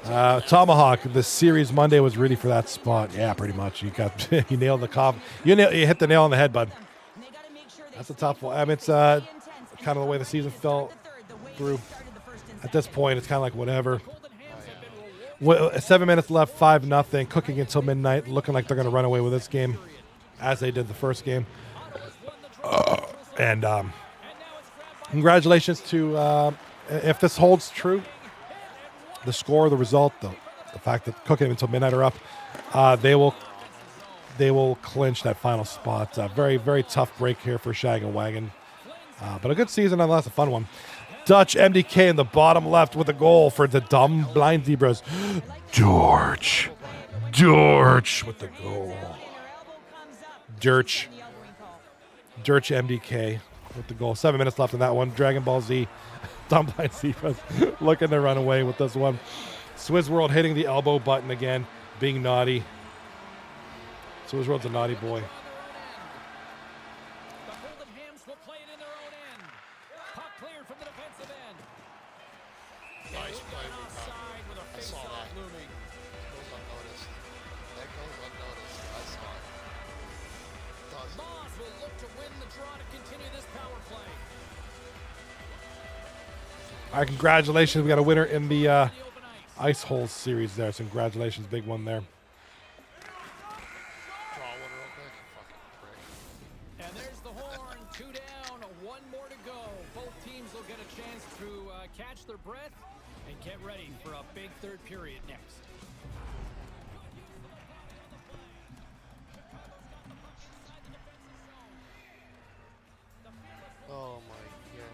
period. Tomahawk, the series Monday was ready for that spot. Yeah, pretty much. You got you nailed the cop. You hit the nail on the head, bud. That's a tough one. I mean, it's kind of the way the season fell through. At this point, it's kind of like whatever. 7 minutes left, 5-0. Cooking until midnight. Looking like they're going to run away with this game, as they did the first game. And congratulations to, if this holds true, the score, the result, the fact that Cooking until midnight are up, they will clinch that final spot. Very, very tough break here for Shag and Wagon. But a good season, nonetheless, a fun one. Dutch MDK in the bottom left with a goal for the dumb blind Zebras. Dorch with the goal. Dirch MDK with the goal. 7 minutes left in that one. Dragon Ball Z, dumb blind Zebras looking to run away with this one. Swizzworld hitting the elbow button again, being naughty. Swizzworld's a naughty boy. The Golden Hams will play it in their own end. Puck cleared from the defensive end. Nice play. Offside with a I saw face-off that. looming. Goes unnoticed. That goes unnoticed. I saw it. Does it? Moss will look to win the draw to continue this power play. All right, congratulations. We got a winner in the The open ice. Ice Holes series there. So congratulations, big one there. Draw one real quick. Fucking prick. And there's the horn. 2 down, 1 more to go. Both teams teams will get a chance to catch their breath and get ready for a big third period next. Oh my god.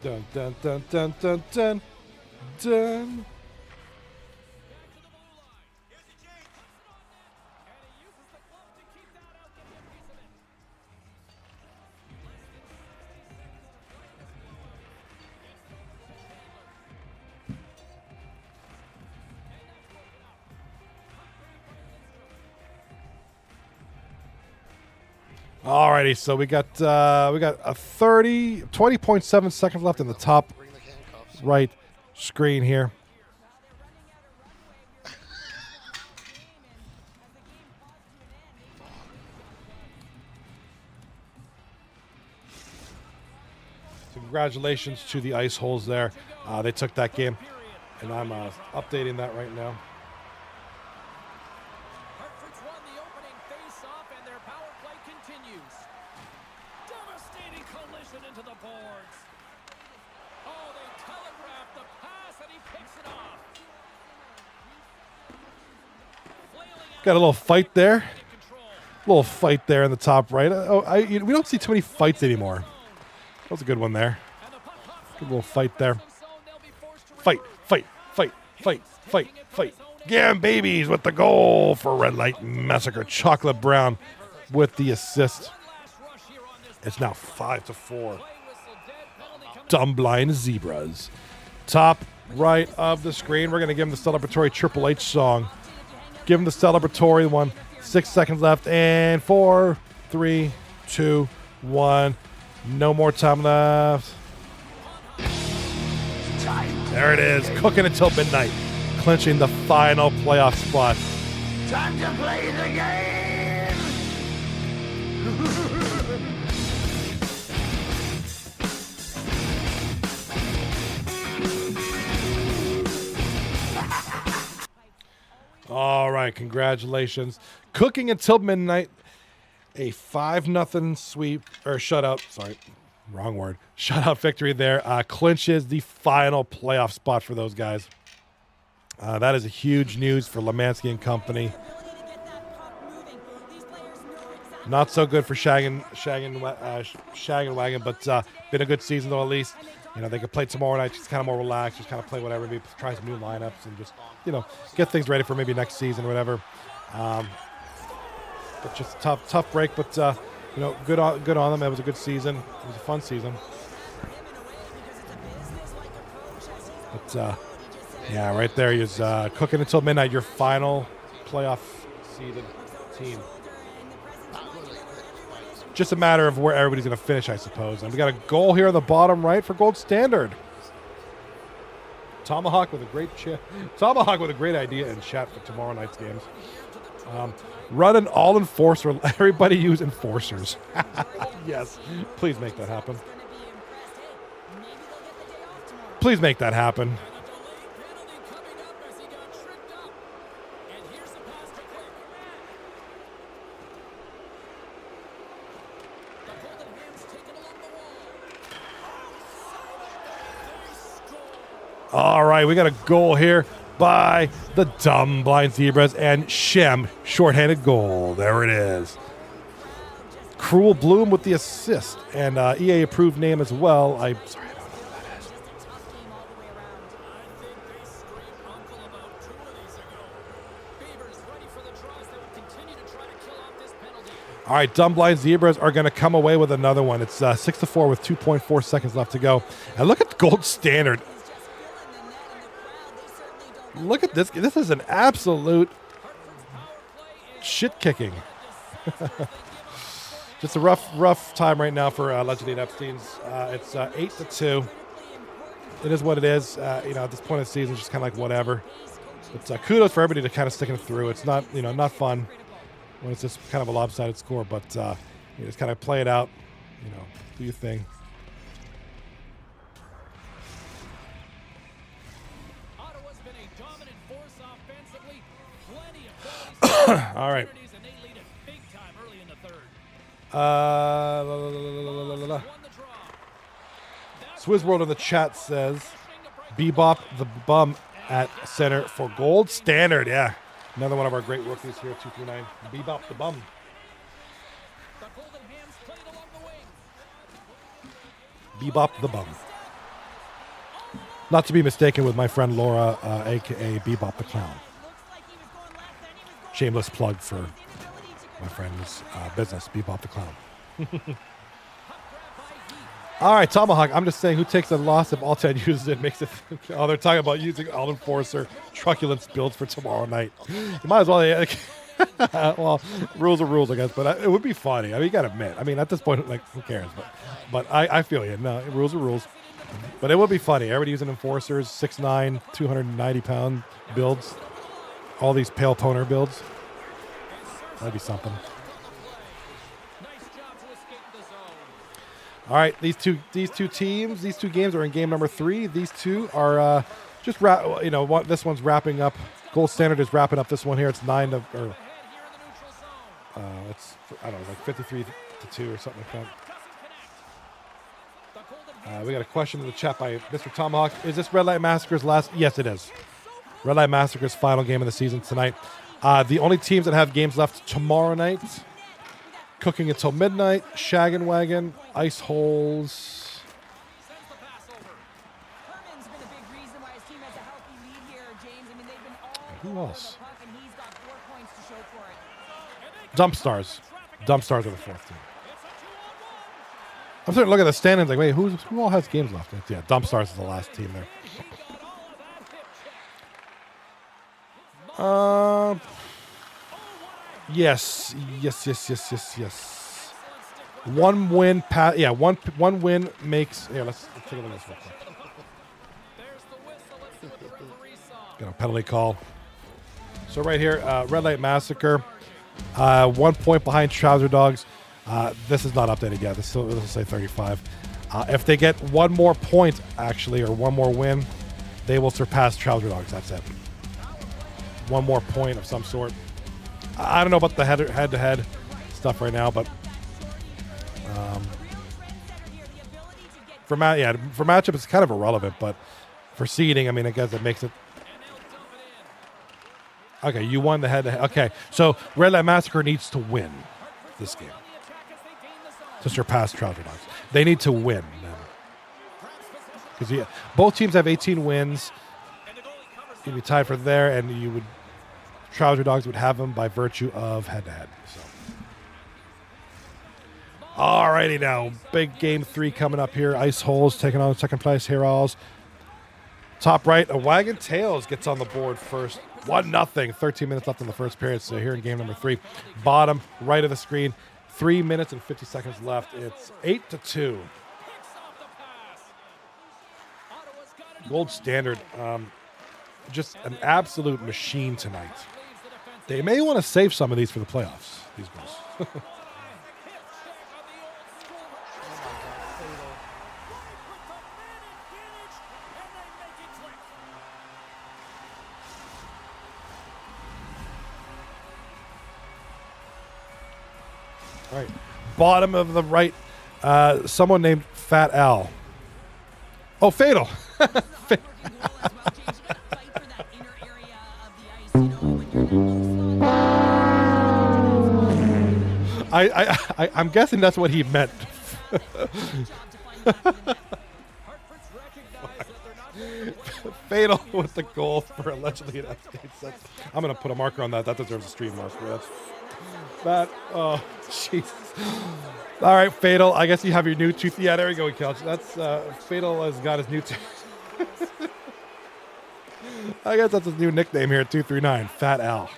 Dun dun dun dun dun dun dun. Alrighty, so we got a 20.7 seconds left in the top Bring the handcuffs. right screen here. So congratulations to the Ice Holes there. They took that game, and I'm updating that right now. Hartford's won the opening face-off, and their power play continues. Devastating collision into the boards. Oh, they telegraphed the pass, and he picks it off. Flailing out Got a little fight there. in control. Little fight there in the top right. We don't see too many fights anymore. That was a good one there. And the puck hops Good little fight there. zone. They'll be forced to Fight, fight, fight, fight, fight, fight. Gam babies with the goal for Red Light Massacre. Chocolate Brown with the assist. last rush here on this It's now 5-4. play whistle dead penalty coming. Dumb blind zebras. Top right of the screen. We're going to give them the celebratory Triple H song. Give them the celebratory one. 6 seconds left. And 4, 3, 2, 1. No more time left. There it is. Cooking until midnight. Clinching the final playoff spot. Time to play the game! All right, congratulations. Cooking until midnight. A 5-0 sweep, or shutout. Sorry, wrong word. Shutout victory there. Clinches the final playoff spot for those guys. That is a huge news for Lemansky and company. Not so good for Shag and Wagon, but been a good season though at least. You know, they could play tomorrow night, just kind of more relaxed, just kind of play whatever, maybe try some new lineups and just, you know, get things ready for maybe next season or whatever. But just tough break, but you know, good on them. It was a good season. It was a fun season. But yeah, right there is cooking until midnight. Your final playoff seeded team. Just a matter of where everybody's going to finish, I suppose. And we got a goal here on the bottom right for Gold Standard. Tomahawk with a great idea in chat for tomorrow night's games. Run an all enforcer. Everybody use enforcers. Yes, please make that happen. Please make that happen. Penalty coming up as he got tripped up. And here's the pass to Quick. The Golden Hens taken along the wall. All right, we got a goal here by the Dumb Blind Zebras and Shem, shorthanded goal. There it is. Cruel Bloom with the assist and EA approved name as well. I'm sorry, I don't know who that is. I think they screamed uncle about 2 of these ago. Beavers ready for the draws. They will continue to try to kill off this penalty. All right, Dumb Blind Zebras are going to come away with another one. It's 6-4 with 2.4 seconds left to go. And look at the Gold Standard. Look at this. This is an absolute shit kicking. Just a rough time right now for Legendary Epstein's. It's 8-2. It is what it is. You know, at this point of the season, it's just kind of like whatever. But kudos for everybody to kind of sticking it through. It's not, you know, not fun when it's just kind of a lopsided score, but you just kind of play it out. You know, do your thing. Ottawa's been a dominant force offensively. Plenty of goals. All right. And they lead it Swizz World in the chat says, Bebop the bum at center for gold standard. Yeah, another one of our great rookies here, 239. Bebop the bum. Bebop the bum. Not to be mistaken with my friend Laura, a.k.a. Bebop the clown. Shameless plug for my friend's business, Bebop the clown. All right, Tomahawk, I'm just saying, who takes a loss if Altan uses it, makes it... Oh, they're talking about using All Enforcer truculence builds for tomorrow night. You might as well... well, rules are rules, I guess, but it would be funny. I mean, you got to admit. I mean, at this point, like, who cares? But I feel you. No, rules are rules. But it would be funny. Everybody using Enforcers, 6'9", 290-pound builds. All these Pale Poner builds. That'd be something. All right, these two teams, these two games are in game number 3. These two are just this one's wrapping up. Gold Standard is wrapping up this one here. It's 9 to it's I don't know, like 53 to 2 or something like that. We got a question in the chat by Mr. Tomahawk. Is this Red Light Massacre's last? Yes, it is. Red Light Massacre's final game of the season tonight. The only teams that have games left tomorrow night. Cooking Until Midnight, Shaggin' Wagon, Ice Holes. Who else? Dump Stars. Dump Stars are the 4th team. I'm starting to look at the standings like, wait, who all has games left? Yeah, Dump Stars is the last team there. Yes. One win, one win makes. Yeah, let's take a look at this real quick. Got a penalty call. So right here, Red Light Massacre, 1 point behind Trouser Dogs. This is not updated yet. This will say 35. If they get one more point, actually, or one more win, they will surpass Trouser Dogs. That's it. One more point of some sort. I don't know about the head-to-head stuff right now, but for matchup, it's kind of irrelevant. But for seeding, I mean, I guess it makes it. Okay, you won the head-to-head. Okay, so Red Light Massacre needs to win this game to surpass Trouser Dogs. They need to win because both teams have 18 wins. You'd be tied for there, and you would. Trouser Dogs would have them by virtue of head-to-head. So. Alrighty now, big game 3 coming up here. Ice Holes taking on second place Heroes. Top right, a Wagon Tails gets on the board first. 1-0, 13 minutes left in the first period. So here in game number 3. Bottom right of the screen, 3 minutes and 50 seconds left. It's 8-2. Gold Standard, just an absolute machine tonight. They may want to save some of these for the playoffs, these girls. All right. Bottom of the right, someone named Fat Al. Oh, Fatal. I'm guessing that's what he meant. Fatal with the goal for allegedly an F-state. I'm going to put a marker on that. That deserves a stream marker. Oh, Jesus. All right, Fatal. I guess you have your new tooth. Yeah, there we go, Couch. That's Fatal has got his new tooth. I guess that's his new nickname here at 239, Fat Al.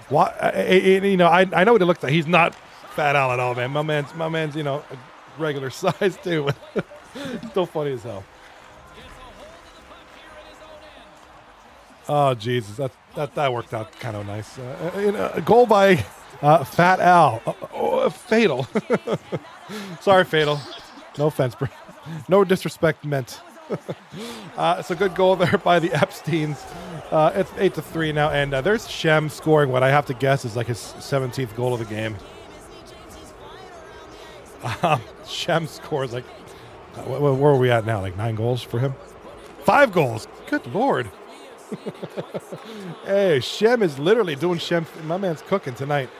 Why? I know what it looks like. He's not Fat Al at all, man. My man's, a regular size too. Still funny as hell. Oh Jesus, that worked out kind of nice. Goal by Fat Al. Fatal. Sorry, Fatal. No offense, bro. No disrespect meant. It's a good goal there by the Epsteins. It's 8-3 now, and there's Shem scoring what I have to guess is like his 17th goal of the game. Shem scores like, where are we at now? Like 9 goals for him? 5 goals. Good Lord. Hey, Shem is literally doing Shem. My man's cooking tonight.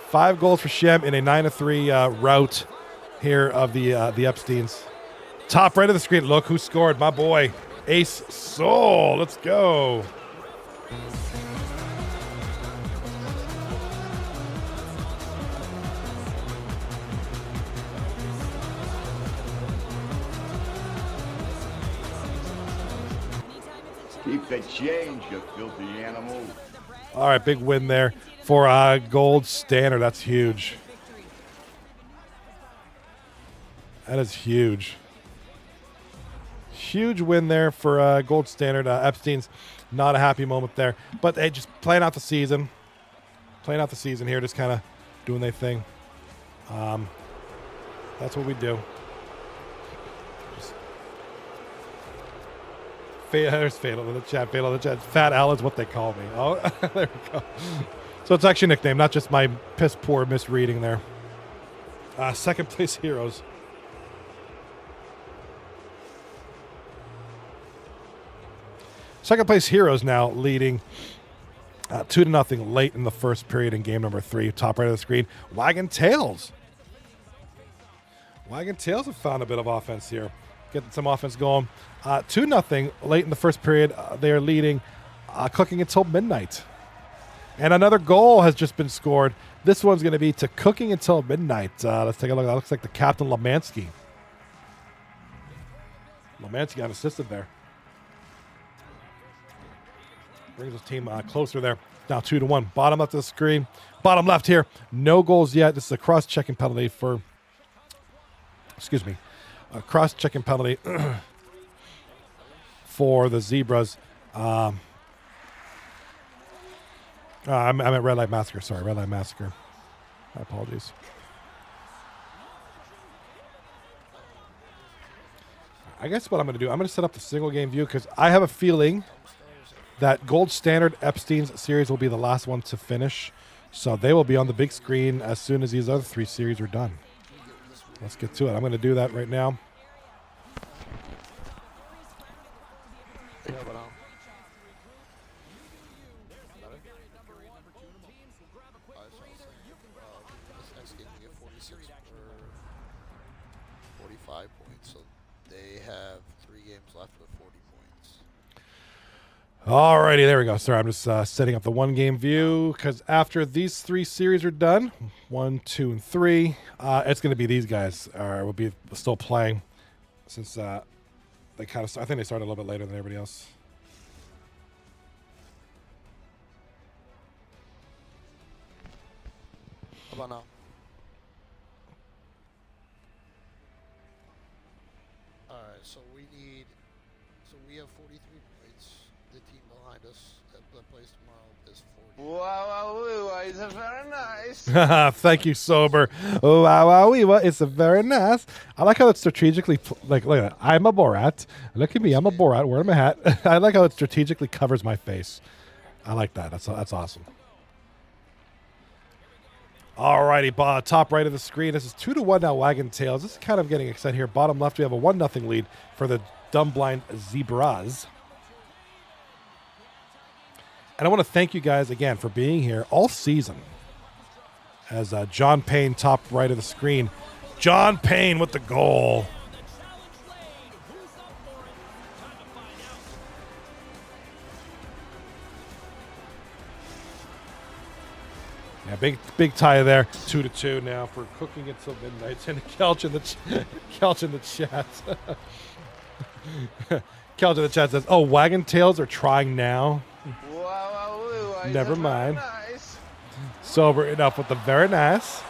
5 goals for Shem in a 9-3 rout here of the Epsteins. Top right of the screen. Look who scored. My boy, Ace Soul. Let's go. Keep the change, you filthy animal. All right, big win there for Gold Standard. That's huge. That is huge. Huge win there for Gold Standard. Epstein's not a happy moment there. But hey, just playing out the season. Playing out the season here, just kind of doing their thing. That's what we do. There's Fatal in the chat. Fatal in the chat. Fat Al is what they call me. Oh, there we go. So it's actually a nickname, not just my piss poor misreading there. Second place Heroes. Second place Heroes now leading 2-0 late in the first period in game number 3. Top right of the screen. Wagon Tails. Wagon Tails have found a bit of offense here. Getting some offense going. 2-0 late in the first period. They are leading, cooking until midnight. And another goal has just been scored. This one's going to be to cooking until midnight. Let's take a look. That looks like the captain, Lemansky. Lemansky got assisted there. Brings his team closer there. Now 2-1. Bottom left of the screen. Bottom left here. No goals yet. This is a cross-checking penalty for... Excuse me. A cross-checking penalty for the Zebras. I meant Red Light Massacre. Sorry, Red Light Massacre. My apologies. I guess what I'm going to do, I'm going to set up the single game view because I have a feeling that Gold Standard Epstein's series will be the last one to finish. So they will be on the big screen as soon as these other 3 series are done. Let's get to it. I'm going to do that right now. This next game we get 46 or 45 points, so they have 3 games left with 40 points. Alrighty, there we go. Sorry, I'm just setting up the 1 game view because after these 3 series are done, 1, 2, and 3, it's going to be these guys will be still playing since they kind of. I think they started a little bit later than everybody else. How about now? Alright, so we have 43 points. The team behind us that plays tomorrow is 40. Wow, it's very nice. Thank you, Sober. Oh, wow, it's a very nice. I like how it's strategically look at that. I'm a Borat. Look at me, I'm a Borat wearing my hat. I like how it strategically covers my face. I like that. That's awesome. Alrighty, top right of the screen. This is 2-1 now. Wagon Tails. This is kind of getting excited here. Bottom left, we have a 1-0 lead for the Dumb Blind Zebras. And I want to thank you guys again for being here all season. As John Payne, top right of the screen. John Payne with the goal. Yeah, big tie there. 2-2 now for cooking until midnight. And Kelch in the chat. Kelch in the chat says, "Oh, Wagon Tails are trying now." Wow, Never mind. Nice. Sober enough with the very nice.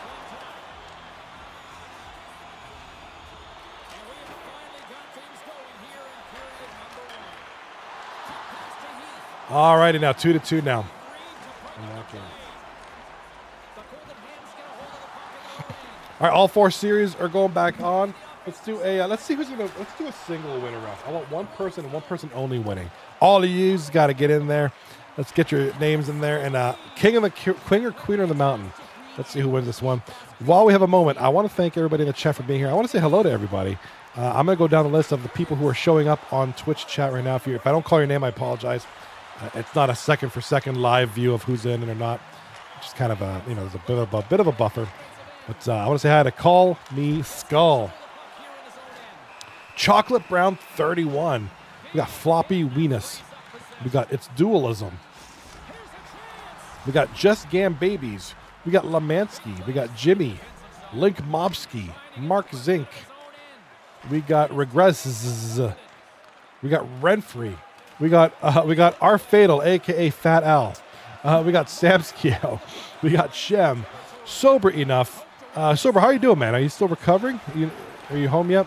Alrighty, now 2-2 now. All right, all 4 series are going back on. Let's do a let's do a single winner round. I want one person only winning. All of you's got to get in there. Let's get your names in there. And king or queen of the mountain. Let's see who wins this one. While we have a moment, I want to thank everybody in the chat for being here. I want to say hello to everybody. I'm going to go down the list of the people who are showing up on Twitch chat right now. If I don't call your name, I apologize. It's not a second for second live view of who's in and or not. Just kind of a, there's a bit of a buffer. But I want to say hi to Call Me Skull. Chocolate Brown 31. We got Floppy Weenus. We got It's Dualism. We got Just Gam Babies. We got Lamansky. We got Jimmy. Link Mobsky. Mark Zink. We got Regress. We got Renfrey. We got Our Fatal, aka Fat Al. We got Samskio. We got Shem. Sober Enough. Sober, how are you doing, man? Are you still recovering? Are you home yet?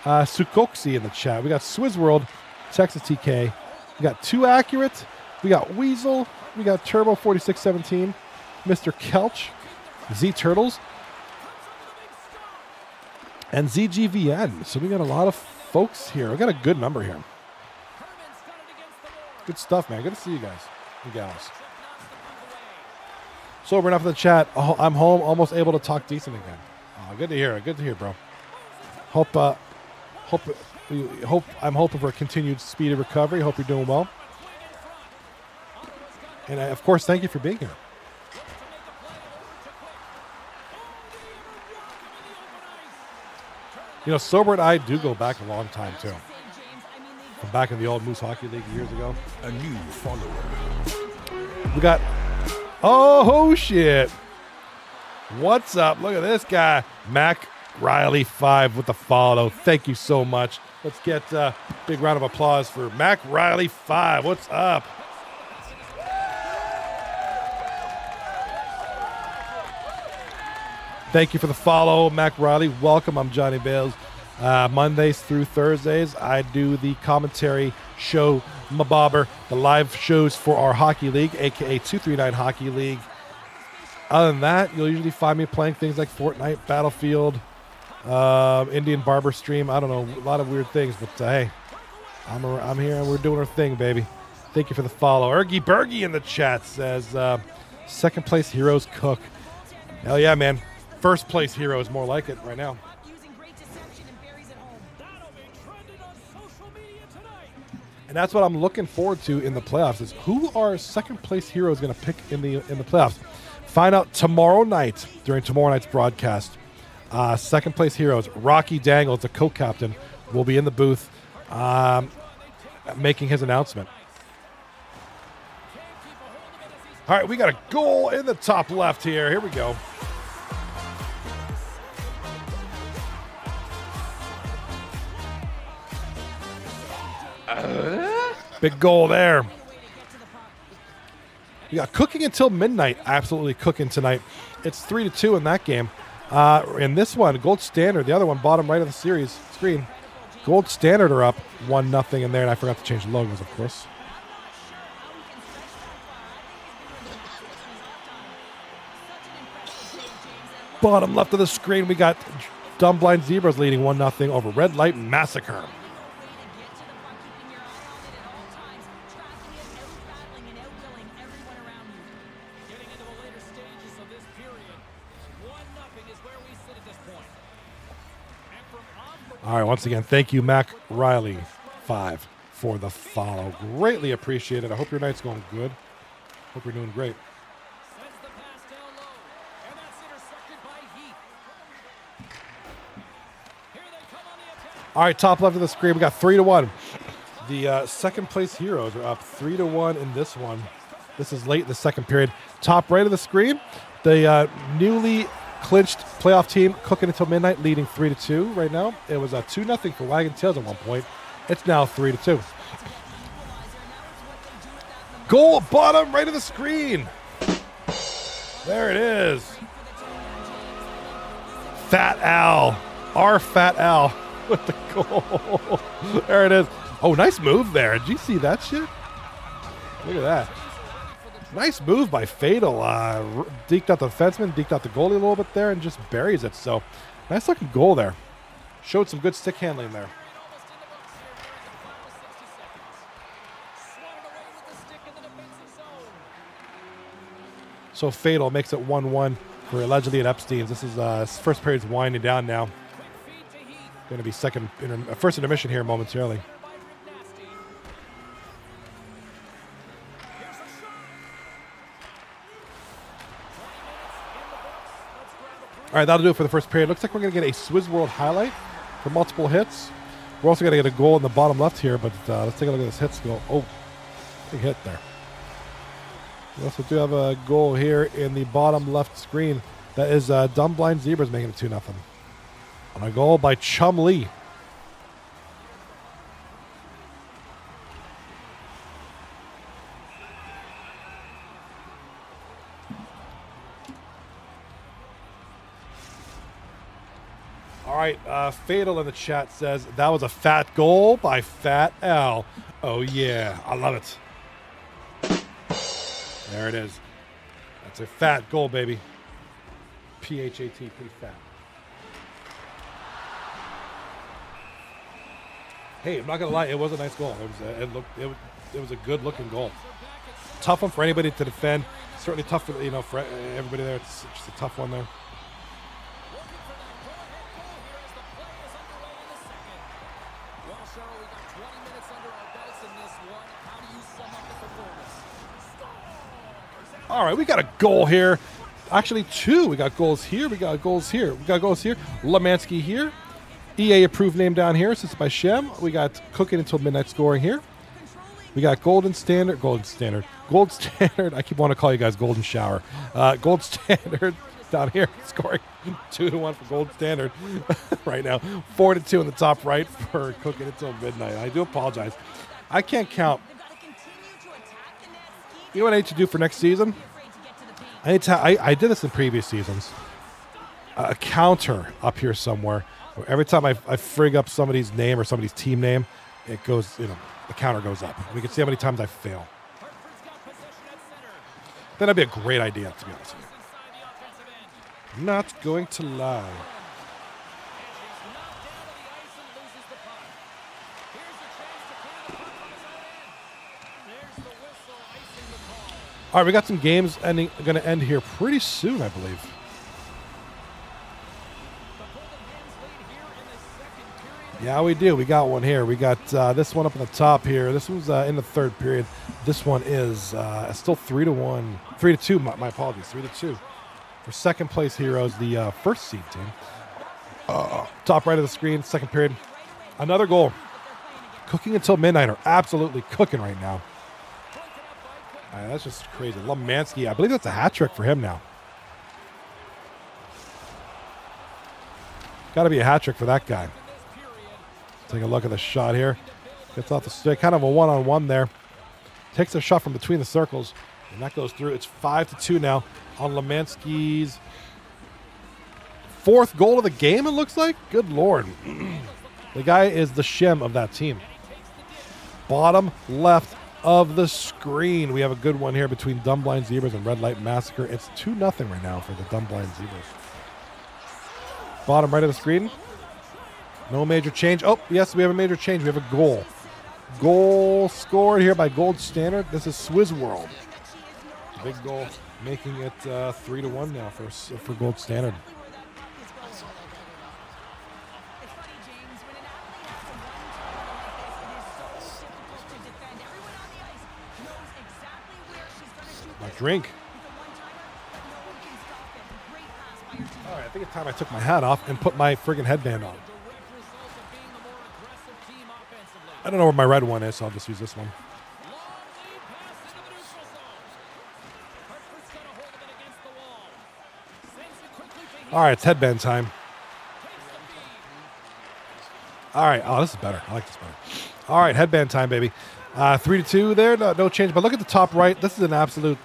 Sukoksi in the chat. We got Swizzworld, Texas TK. We got Too Accurate. We got Weasel. We got Turbo 4617. Mr. Kelch. Z Turtles. And ZGVN. So we got a lot of folks here. We got a good number here. Good stuff, man. Good to see you guys and gals. Sober enough in the chat. Oh, I'm home, almost able to talk decent again. Oh, good to hear. Good to hear, bro. I'm hoping for a continued speedy recovery. Hope you're doing well. And of course, thank you for being here. Sober and I do go back a long time too. From back in the old Moose Hockey League years ago. A new follower. We got, oh shit. What's up? Look at this guy. Mac Riley 5 with the follow. Thank you so much. Let's get a big round of applause for Mac Riley 5. What's up? Thank you for the follow, Mac Riley. Welcome. I'm Johnny Bales. Mondays through Thursdays, I do the commentary show, Mabobber, the live shows for our hockey league, aka 239 Hockey League. Other than that, you'll usually find me playing things like Fortnite, Battlefield, Indian Barber Stream. I don't know, a lot of weird things, but hey, I'm here and we're doing our thing, baby. Thank you for the follow. Ergy Bergy in the chat says, second place heroes cook. Hell yeah, man. First place hero is more like it right now. And that's what I'm looking forward to in the playoffs is who our second place heroes going to pick in the playoffs. Find out tomorrow night during tomorrow night's broadcast. Second place heroes, Rocky Dangles, the co-captain, will be in the booth making his announcement. All right, we got a goal in the top left here. Here we go. Big goal there. We got cooking until midnight. Absolutely cooking tonight. It's 3-2 in that game. In this one, Gold Standard, the other one, bottom right of the series screen. Gold Standard are up 1-0 in there, and I forgot to change the logos, of course. Bottom left of the screen, we got Dumb Blind Zebras leading 1-0 over Red Light Massacre. All right, once again, thank you, Mac Riley 5, for the follow. Greatly appreciate it. I hope your night's going good. Hope you're doing great. All right, top left of the screen, we got 3-1. The second place heroes are up 3-1 in this one. This is late in the second period. Top right of the screen, the newly clinched playoff team cooking until midnight, leading 3-2 right now. It was 2-0 for Wagon Tails at one point. It's now 3-2. Goal bottom right of the screen. There it is. Fat Al. Our Fat Al with the goal. There it is. Oh, nice move there. Did you see that shit? Look at that. Nice move by Fatal. Deked out the defenseman, deked out the goalie a little bit there, and just buries it. So, nice looking goal there. Showed some good stick handling there. So, Fatal makes it 1-1 for allegedly at Epstein's. This is first period's winding down now. Going to be first intermission here momentarily. All right, that'll do it for the first period. Looks like we're going to get a Swizz World highlight for multiple hits. We're also going to get a goal in the bottom left here, but let's take a look at this hits goal. Oh, big hit there. We also do have a goal here in the bottom left screen. That is Dumb Blind Zebras making it 2-0. On a goal by Chum Lee. All right, Fatal in the chat says, that was a fat goal by Fat Al. Oh, yeah, I love it. There it is. That's a fat goal, baby. P-H-A-T, pretty fat. Hey, I'm not going to lie, it was a nice goal. It was a good-looking goal. Tough one for anybody to defend. Certainly tough for everybody there. It's just a tough one there. All right, we got a goal here. Actually, two. We got goals here. We got goals here. We got goals here. Lemansky here. EA approved name down here. Assisted by Shem. We got Cooking Until Midnight scoring here. We got Gold Standard. I keep wanting to call you guys Golden Shower. Gold Standard down here scoring 2-1 for Gold Standard right now. 4-2 in the top right for Cooking Until Midnight. I do apologize. I can't count. You know what I need to do for next season? I did this in previous seasons. A counter up here somewhere. Where every time I frig up somebody's name or somebody's team name, it goes, the counter goes up. We can see how many times I fail. That'd be a great idea, to be honest with you. Not going to lie. All right, we got some games going to end here pretty soon, I believe. Yeah, we do. We got one here. We got this one up in the top here. This one's in the third period. This one is still 3-1. 3-2, my apologies. 3-2. For second place heroes, the first seed team. Top right of the screen, second period. Another goal. Cooking Until Midnight are absolutely cooking right now. That's just crazy. Lemansky, I believe that's a hat trick for him now. Got to be a hat trick for that guy. Take a look at the shot here. Gets off the stick. Kind of a one-on-one there. Takes a shot from between the circles. And that goes through. It's 5-2 now on Lemansky's fourth goal of the game, it looks like. Good Lord. The guy is the Shem of that team. Bottom left of the screen. We have a good one here between Dumb Blind Zebras and Red Light Massacre. It's 2-0 right now for the Dumb Blind Zebras. Bottom right of the screen. No major change. Oh, yes, we have a major change. We have a goal. Goal scored here by Gold Standard. This is Swizz World. Big goal, making it 3-1 now for Gold Standard. My drink. All right, I think it's time I took my hat off and put my friggin' headband on. I don't know where my red one is, so I'll just use this one. All right, it's headband time. All right. Oh, this is better. I like this better. All right, headband time, baby. 3-2 there. No change. But look at the top right. This is an absolute.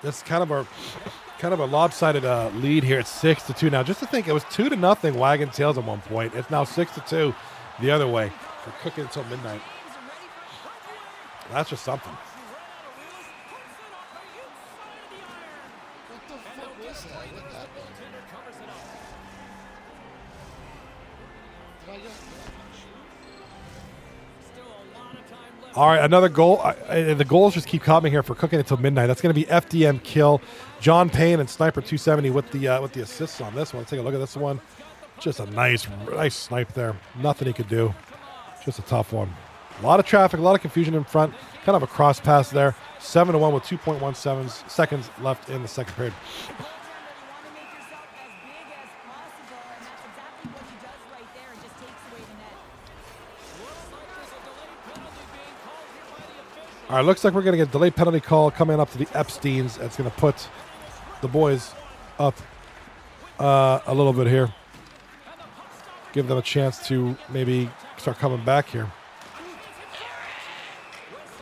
This is kind of a lopsided lead here. It's 6-2 now. Just to think, it was 2-0 Wagon Tails at one point. It's now 6-2 the other way. For Cooking Until Midnight. That's just something. What the fuck was that? What happened? Did I just All right, another goal. The goals just keep coming here for cooking until midnight. That's going to be FDM kill. John Payne and Sniper 270 with the assists on this one. Let's take a look at this one. Just a nice snipe there. Nothing he could do. Just a tough one. A lot of traffic, a lot of confusion in front. Kind of a cross pass there. 7-1 with 2.17 seconds left in the second period. All right, looks like we're going to get a delayed penalty call coming up to the Epsteins. That's going to put the boys up a little bit here. Give them a chance to maybe start coming back here.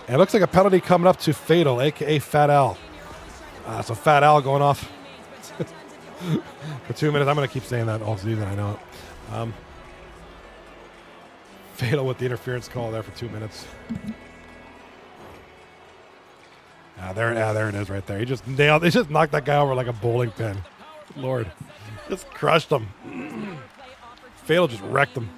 And it looks like a penalty coming up to Fatal, a.k.a. Fat Al. So Fat Al going off for 2 minutes. I'm going to keep saying that all season. I know it. Fatal with the interference call there for 2 minutes. There it is right there. He just nailed. He just knocked that guy over like a bowling pin. Lord, just crushed him. Fatal just wrecked him.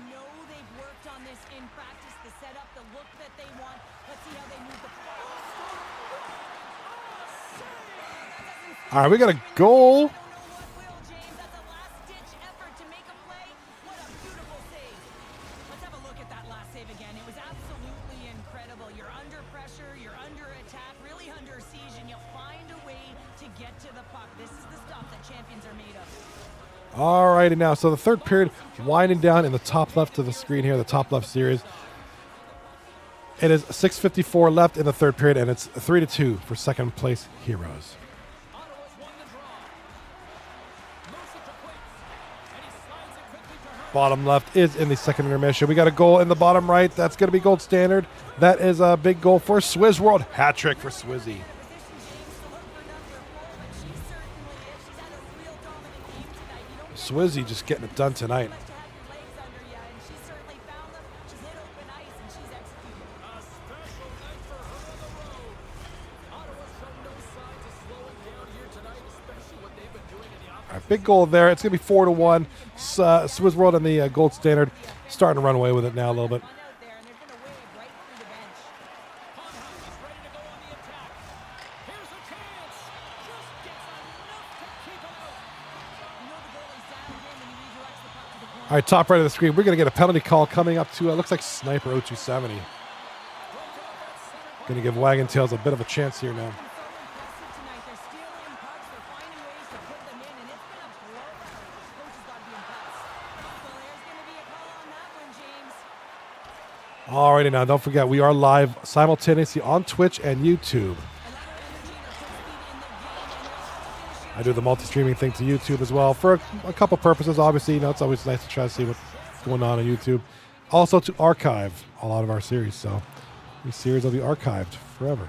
All right, we got a goal. All righty now, so the third period winding down in the top left of the screen here, the top left series. It is 6:54 left in the third period, and it's 3-2 for second place Heroes. Bottom left is in the second intermission. We got a goal in the bottom right. That's going to be gold standard. That is a big goal for Swizz World. Hat trick for Swizzy. Swizzy just getting it done tonight. All right, big goal there. It's going to be 4-1. Swizz World and the gold standard starting to run away with it now a little bit. All right, top right of the screen, we're going to get a penalty call coming up to, looks like Sniper 0270. Going to give Wagon Tails a bit of a chance here now. All righty now, don't forget, we are live simultaneously on Twitch and YouTube. I do the multi-streaming thing to YouTube as well for a couple purposes. Obviously, you know, it's always nice to try to see what's going on YouTube. Also to archive a lot of our series, so these series will be archived forever.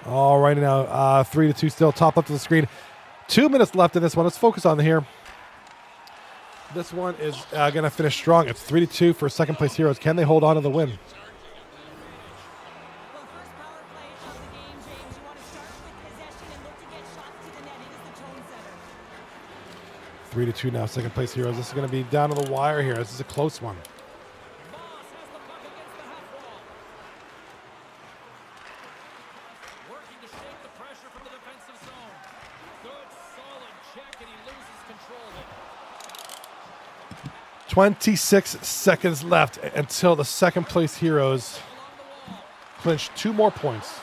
All right now, 3-2 still, top up to the screen. 2 minutes left in this one. Let's focus on here. This one is going to finish strong. It's 3-2 for second place Heroes. Can they hold on to the win? 3-2 now, second place Heroes. This is going to be down to the wire here. This is a close one. Working to shake the pressure from the defensive zone. Good, solid check, and he loses control of it. 26 seconds left until the second place Heroes clinch 2 more points.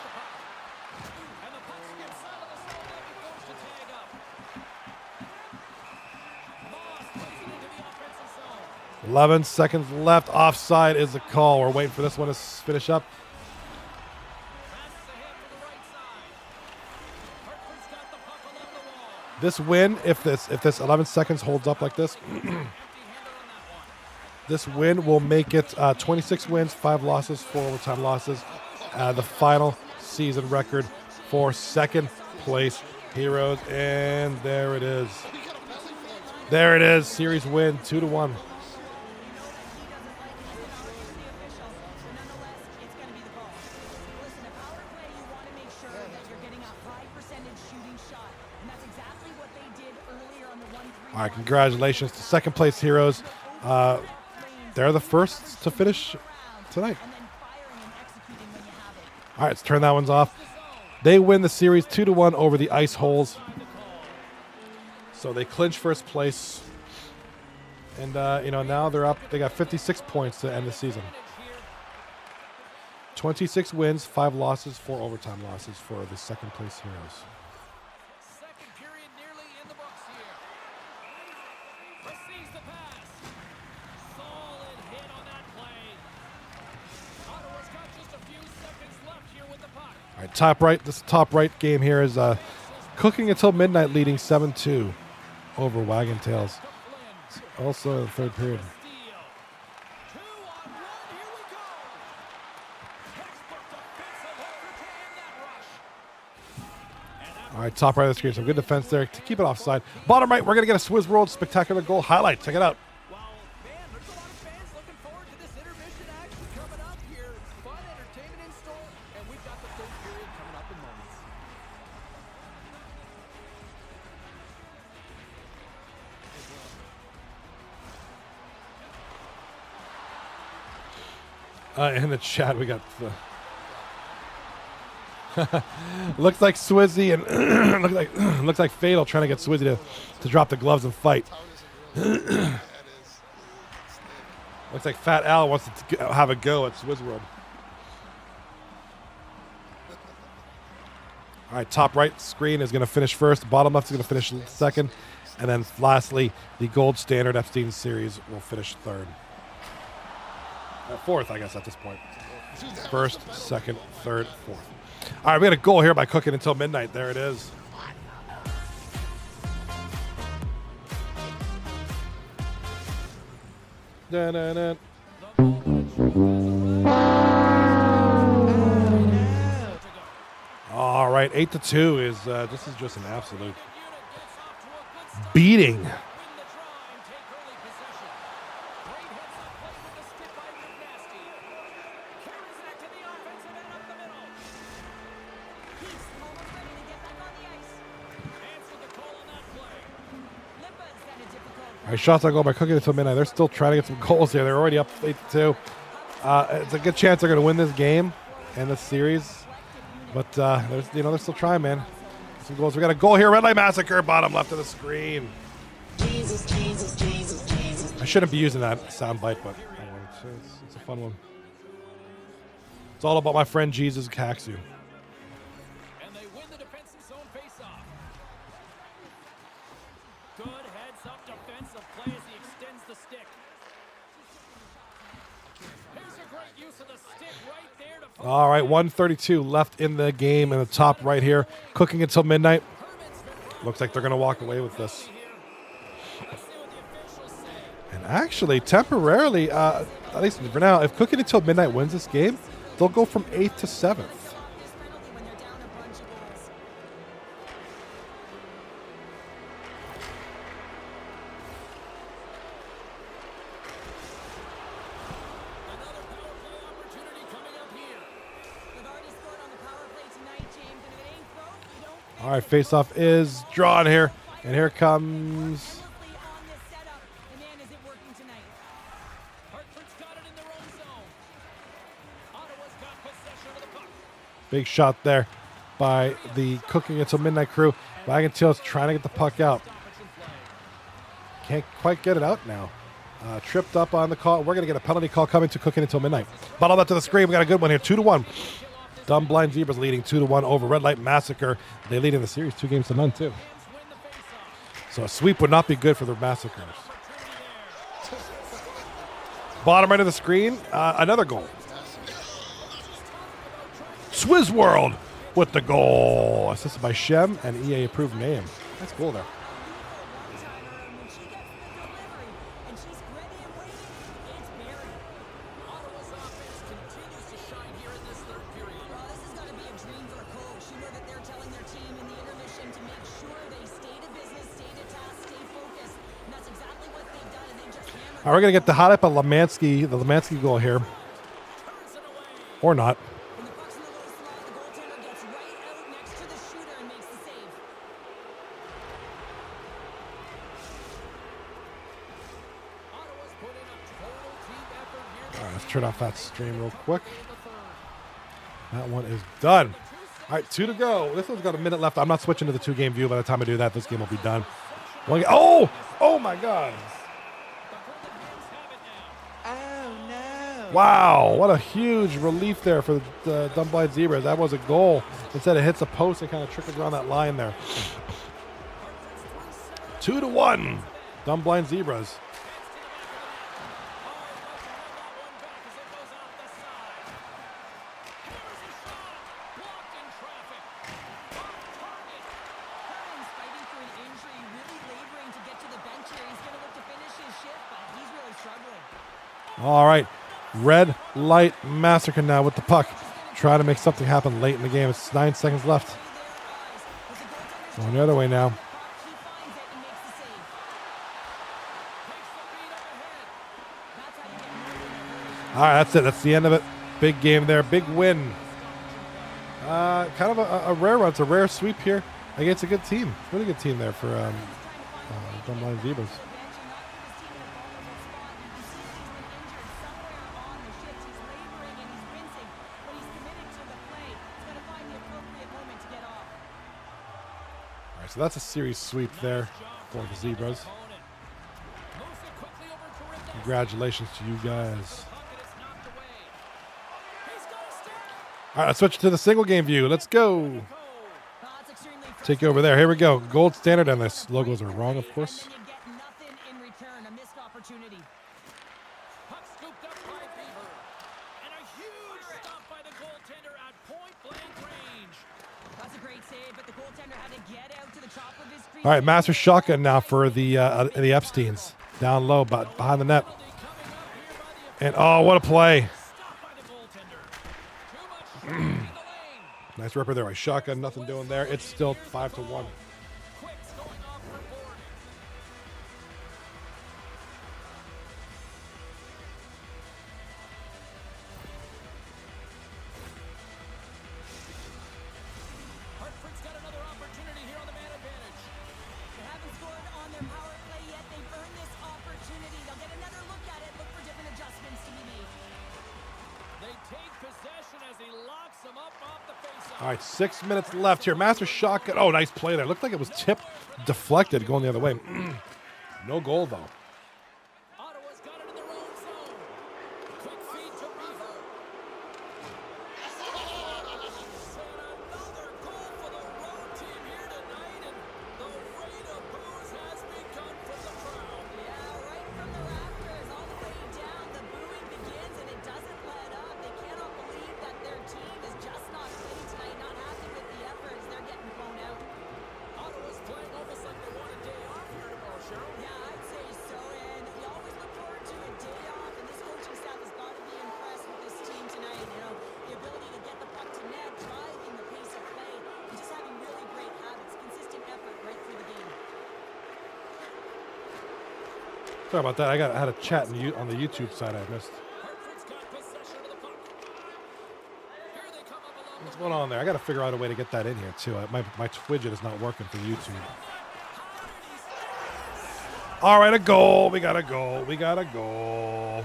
And the puck gets out of the zone and he goes to tag up. Moss puts it into the offensive zone. 11 seconds left. Offside is the call. We're waiting for this one to finish up. Passes ahead to the right side. Hartford's got the puck along the wall. This win, if this 11 seconds holds up like this, Empty-handed on that one. this win will make it 26 wins, 5 losses, 4 overtime losses. The final season record for second place Heroes. And there it is. There it is. Series win, 2-1. All right, congratulations to second place heroes. They're the first to finish tonight. All right, let's turn that one's off. They win the series 2-1 over the Ice Holes. So they clinch first place. And, now they're up. They got 56 points to end the season. 26 wins, 5 losses, 4 overtime losses for the second place heroes. Second period nearly in the books here. Receives the pass. Solid hit on that play. Ottawa's got just a few seconds left here with the puck. All right, top right. This top right game here is Cooking Until Midnight leading 7-2 over Wagon Tails. Also in the third period. All right, top right of the screen. Some good defense there to keep it offside. Bottom right, we're going to get a Swizz World spectacular goal highlight. Check it out. Well, man, there's a lot of fans looking forward to this intermission action coming up here. Fun entertainment in store, and we've got the third period coming up in moments. In the chat, we got the looks like Swizzy and looks like Fatal trying to get Swizzy to drop the gloves and fight. Looks like Fat Al wants to have a go at Swizz World. All right, top right screen is going to finish first. Bottom left is going to finish second. And then lastly, the gold standard Epstein series will finish third. Fourth, I guess, at this point. First, second, third, fourth. All right, we got a goal here by Cooking Until Midnight. There it is. Da-da-da. All right, 8-2 is this is just an absolute beating. All right, shots on goal by Cooking Until Midnight. They're still trying to get some goals here. They're already up 8-2. It's a good chance they're going to win this game and this series. But they're still trying, man. Some goals. We got a goal here. Red Light Massacre, bottom left of the screen. I shouldn't be using that sound bite, but it's a fun one. It's all about my friend Jesus Caxu. And they win the defensive zone faceoff. Good heads-up defensive play as he extends the stick. Here's a great use of the stick right there to... All right, 1:32 left in the game in the top right here. Cooking Until Midnight. Looks like they're going to walk away with this. And actually, temporarily, at least for now, if Cooking Until Midnight wins this game, they'll go from 8th to 7th. All right, face-off is drawn here. And here comes... Big shot there by the Cooking Until Midnight crew. Wagon Tail's trying to get the puck out. Can't quite get it out now. Tripped up on the call. We're going to get a penalty call coming to Cooking Until Midnight. Bottle that to the screen. We got a good one here. 2-1. Dumb Blind Zebras leading 2-1 over Red Light Massacre. They lead in the series 2-0 too. So a sweep would not be good for the Massacres. Bottom right of the screen, another goal. Swizz World with the goal. Assisted by Shem and EA approved name. Nice goal there. All right, we're going to get the highlight by Lemansky, the Lemansky goal here. Or not. All right, let's turn off that stream real quick. That one is done. All right, 2 to go. This one's got a minute left. I'm not switching to the 2-game view. By the time I do that, this game will be done. Oh my God. Oh no. Wow, what a huge relief there for the Dunblind Zebras. That was a goal. Instead, it hits a post and kind of trickles around that line there. 2-1, Dunblind Zebras. Curran's fighting for an injury, really laboring to get to the bench here. He's going to look to finish his shift, but he's really struggling. All right, red light massacre now with the puck. Try to make something happen late in the game. It's 9 seconds left. Going the other way now. He finds it and makes the save. That's how you get moving. All right, that's it. That's the end of it. Big game there. Big win. Kind of a rare one. It's a rare sweep here against a good team. Really good team there for Dunblind Zebras. All right, so that's a series sweep there for the Zebras. Congratulations to you guys. All right, let's switch to the single game view. Let's go. Take you over there. Here we go. Gold standard, and the logos are wrong, of course. And then you get nothing in return, a missed opportunity. Puck scooped up by Beaver. And a huge stop by the goaltender at point-blank range. That's a great save, but the goaltender had to get out to the top of his crease. All right, master shotgun now for the Epsteins. Down low, but behind the net. And oh, what a play. Stop by the goaltender. Too much in the lane. Nice ripper there. Shotgun, nothing doing there. It's still 5-1. Quicks going off for board. Hartford's got another opportunity here on the man advantage. They haven't scored on their power play yet. They've earned this opportunity. They'll get another look at it, look for different adjustments to be made. They take possession as he locks them up off the faceoff. All right, 6 minutes left here. Master shotgun. Oh, nice play there. Looked like it was tipped, deflected, going the other way. No goal, though. Ottawa's got it in their own zone. Quick feed to Beaver. And another goal for the road team here tonight, and the rain of boos has begun from the crowd. Yeah, right from the rafters all the way down. The booing begins and it doesn't let up. They cannot believe that their team is just not playing tonight, not happy with the efforts. They're getting blown out. Ottawa's playing almost like they want a day off here tomorrow, Cheryl. Yeah, I'd say so. And we always look forward to a day off. And this coaching staff has got to be impressed with this team tonight. You know, the ability to get the puck to net, driving the pace of play, and just having really great habits, consistent effort right through the game. Sorry about that. I had a chat on the YouTube side I missed. Hartford's got possession of the puck. Here they come up along What's going on there? I got to figure out a way to get that in here, too. My Twidget is not working for YouTube. All right, a goal. We got a goal. We got a goal.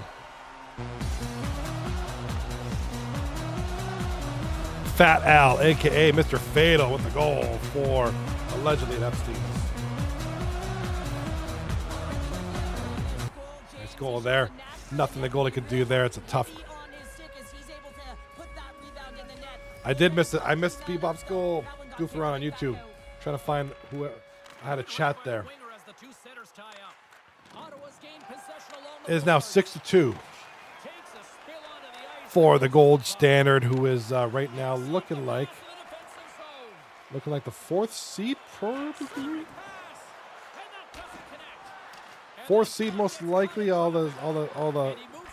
Fat Al, a.k.a. Mr. Fatal, with the goal for allegedly Epstein. Nice goal there. Nothing the goalie could do there. It's a tough. On his stick as he's able to put that rebound in the net. I did miss it. I missed Bebop's goal. Goof around on YouTube. Trying to find who I had a chat there. winger as the two centers tie up. Ottawa's gained possession along It the is now boards. 6-2 Takes a spill onto the ice. for the gold standard, who is right now looking like To the defensive zone. the 4th seed, probably. Pass. And that doesn't connect. 4th seed, most likely. All the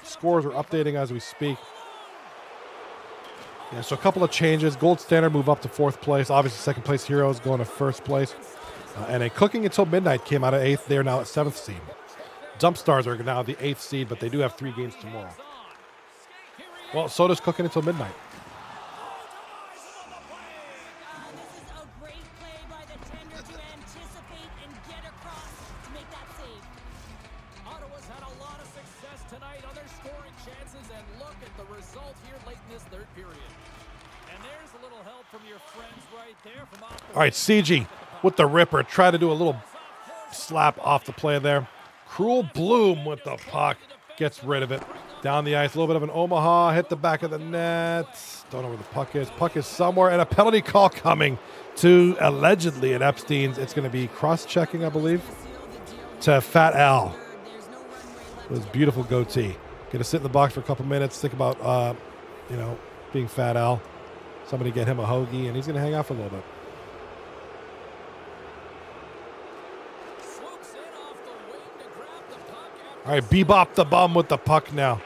scores are updating as we speak. Yeah, so a couple of changes. Gold standard move up to 4th place. Obviously, 2nd place heroes going to 1st place. And a cooking until midnight came out of 8th. They're now at 7th seed. Dump Stars are now the 8th seed, but they do have 3 games tomorrow. Well, so does cooking until midnight. This is a great play by the tender to anticipate and get across to make that save. Ottawa's had a lot of success tonight on their scoring chances, and look at the result here late in this third period. And there's a little help from your friends right there from off the All right, CG with the ripper. Try to do a little slap off the play there. Cruel Bloom with the puck. Gets rid of it. Down the ice, a little bit of an Omaha. Hit the back of the net. Don't know where the puck is. Puck is somewhere. And a penalty call coming to allegedly at Epstein's. It's going to be cross-checking, I believe, to Fat Al. With his beautiful goatee. Going to sit in the box for a couple minutes. Think about, being Fat Al. Somebody get him a hoagie, and he's going to hang out for a little bit. All right, Bebop the Bum with the puck now.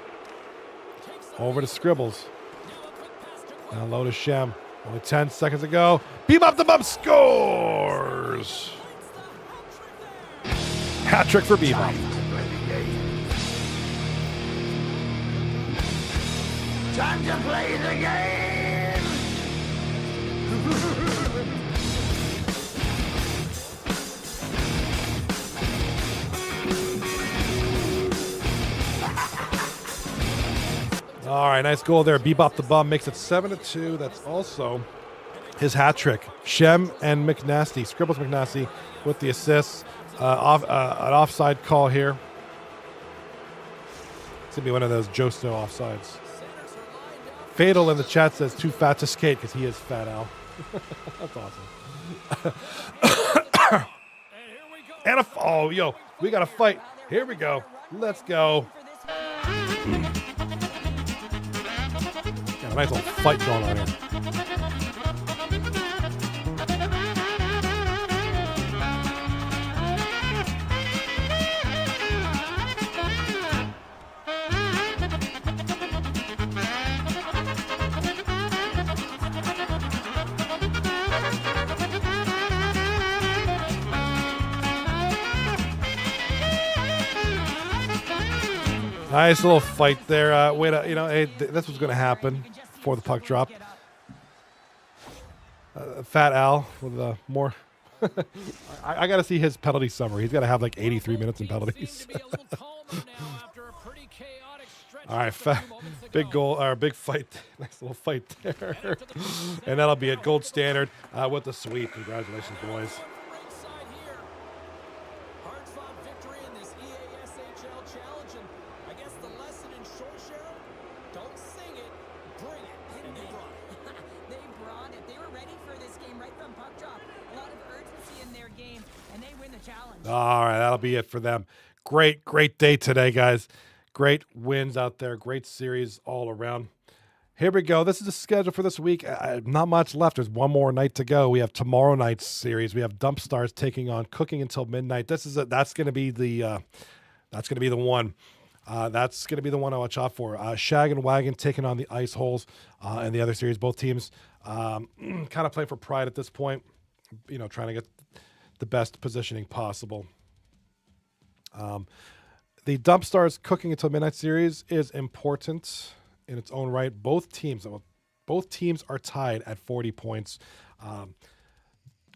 Over to Scribbles. Now low to Shem. Only 10 seconds to go. Bebop the Bum scores! Hat trick for Bebop. Time to play the game! All right, nice goal there. Bebop the Bum makes it 7-2. That's also his hat trick. Shem and McNasty, Scribbles McNasty with the assists. An offside call here. It's going to be one of those Joe Snow offsides. Fatal in the chat says too fat to skate because he is Fat Al. That's awesome. We got to fight. Here we go. Let's go. Got a nice little fight going on here. Nice little fight there. That's what's going to happen before the puck drop. Fat Al with more. I got to see his penalty summary. He's got to have like 83 minutes in penalties. All right, big goal or big fight. Nice little fight there. And that'll be it. Gold standard with the sweep. Congratulations, boys. All right, that'll be it for them. Great day today, guys. Great wins out there. Great series all around. Here we go. This is the schedule for this week. Not much left. There's one more night to go. We have tomorrow night's series. We have Dump Stars taking on Cooking Until Midnight. That's going to be the one. That's going to be the one I watch out for. Shag and Wagon taking on the Ice Holes and the other series. Both teams kind of playing for pride at this point. Trying to get the best positioning possible. The Dump Stars Cooking Until Midnight series is important in its own right. Both teams are tied at 40 points.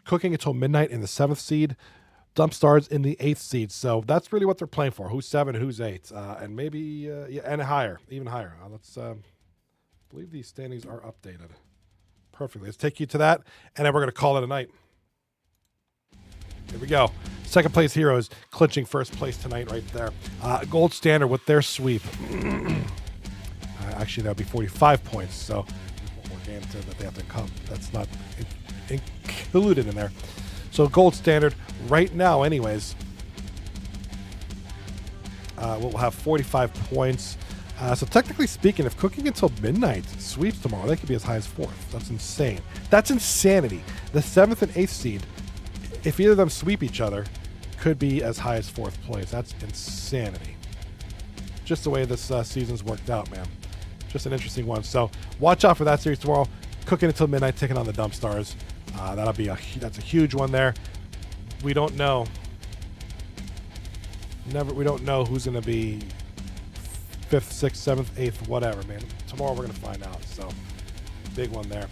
Cooking Until Midnight in the 7th seed, Dump Stars in the 8th seed. So that's really what they're playing for. Who's 7 and who's 8, and maybe and higher, even higher. Let's believe these standings are updated perfectly. Let's take you to that, and then we're going to call it a night. Here we go. Second place Heroes clinching first place tonight right there. Gold Standard with their sweep. Actually, that would be 45 points. So one more game that they have to come. That's not included in there. So Gold Standard right now anyways will have 45 points. So technically speaking, if Cooking Until Midnight sweeps tomorrow, they could be as high as 4th. That's insane. That's insanity. The 7th and 8th seed, if either of them sweep each other, could be as high as 4th place. That's insanity. Just the way this season's worked out, man. Just an interesting one. So watch out for that series tomorrow. Cooking Until Midnight taking on the Dump Stars. That's a huge one there. We don't know. We don't know who's going to be 5th, 6th, 7th, 8th, whatever, man. Tomorrow we're going to find out. So big one there.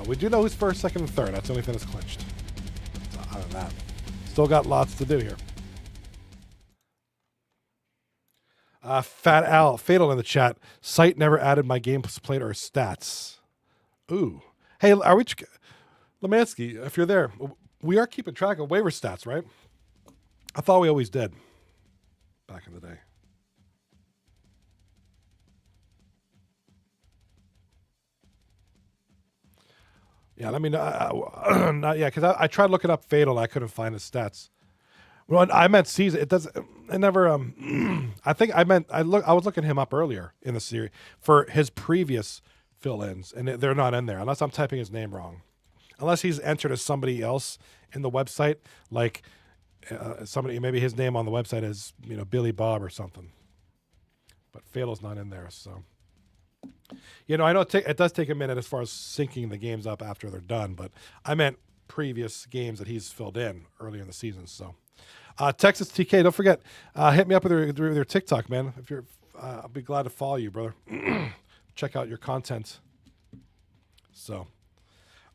We do know who's 1st, 2nd, and 3rd. That's the only thing that's clinched. Other than that, still got lots to do here. Fat Al, Fatal in the chat. Site never added my games played or stats. Ooh. Hey, are we... Lemansky, if you're there, we are keeping track of waiver stats, right? I thought we always did back in the day. Yeah, let me know. Not yet, because I tried looking up Fatal and I couldn't find his stats. Well, I meant season. It doesn't. It never. I think I meant. I was looking him up earlier in the series for his previous fill-ins, and they're not in there unless I'm typing his name wrong. Unless he's entered as somebody else in the website, like somebody. Maybe his name on the website is Billy Bob or something. But Fatal's not in there, so. I know it does take a minute as far as syncing the games up after they're done, but I meant previous games that he's filled in earlier in the season. So, Texas TK, don't forget, hit me up with their TikTok, man. If you're, I'll be glad to follow you, brother. Check out your content. So,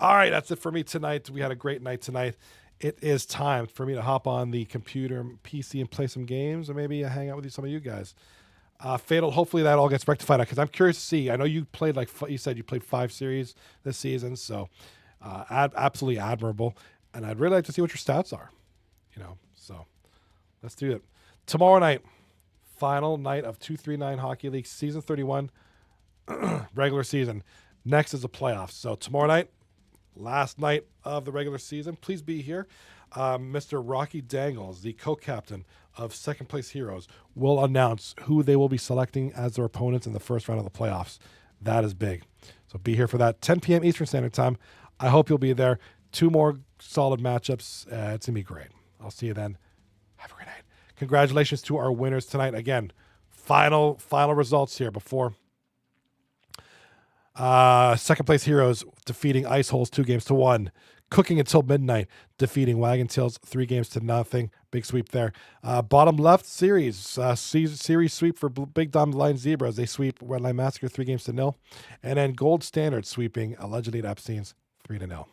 all right, that's it for me tonight. We had a great night tonight. It is time for me to hop on the computer, PC, and play some games, and maybe hang out with some of you guys. Fatal, hopefully that all gets rectified because I'm curious to see. I know you played, like you said, you played 5 series this season, so absolutely admirable. And I'd really like to see what your stats are, So let's do it. Tomorrow night, final night of 239 Hockey League, Season 31, regular season. Next is the playoffs. So tomorrow night, last night of the regular season, please be here. Mr. Rocky Dangles, the co-captain of Second Place Heroes, will announce who they will be selecting as their opponents in the first round of the playoffs. That is big. So be here for that. 10 p.m. Eastern Standard Time. I hope you'll be there. 2 more solid matchups. It's going to be great. I'll see you then. Have a great night. Congratulations to our winners tonight. Again, final results here before Second Place Heroes defeating Ice Holes 2-1. Cooking Until Midnight, defeating Wagon Tails 3-0. Big sweep there. Bottom left series sweep for Big Dumb Line Zebras. They sweep Redline Massacre 3-0. And then Gold Standard sweeping Allegedly Epstein's 3-0.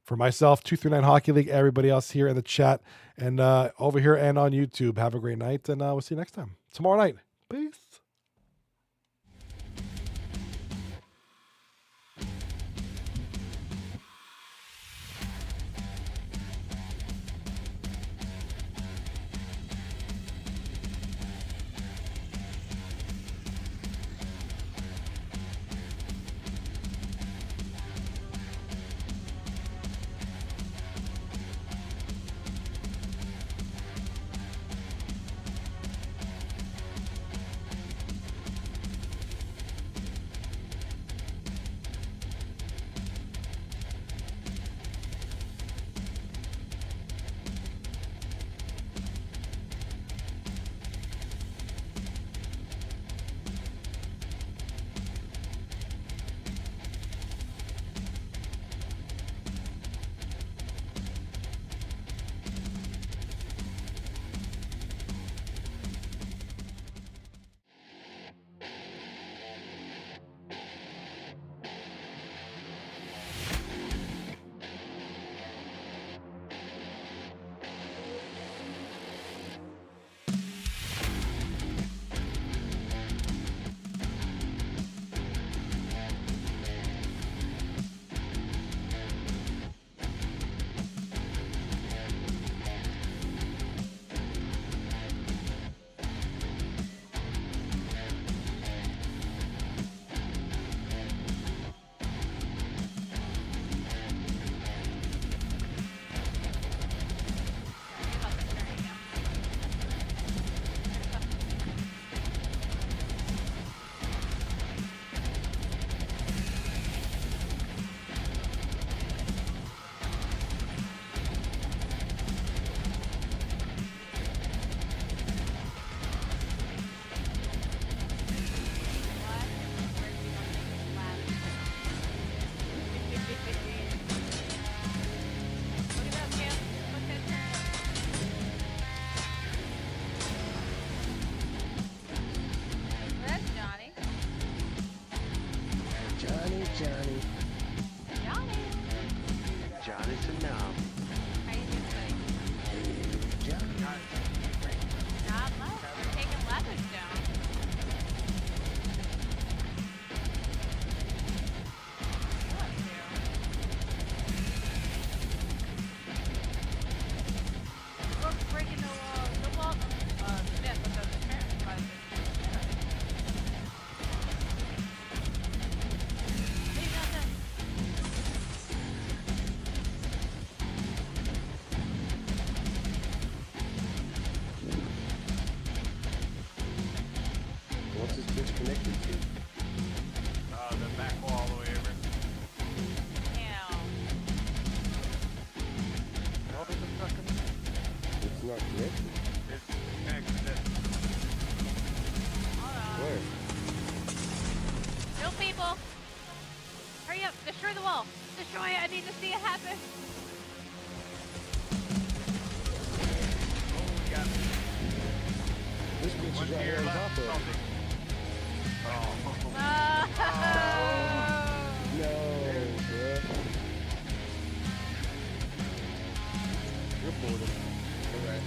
For myself, 239 Hockey League, everybody else here in the chat and over here and on YouTube, have a great night, and we'll see you next time. Tomorrow night. Peace. not correct. It's accident. Where? No people! Hurry up! Destroy the wall! Destroy it! I need to see it happen! Oh, we got This bitch one is right here here on left. top of Something. Oh. Oh! No, bruh. You're bored. Alright.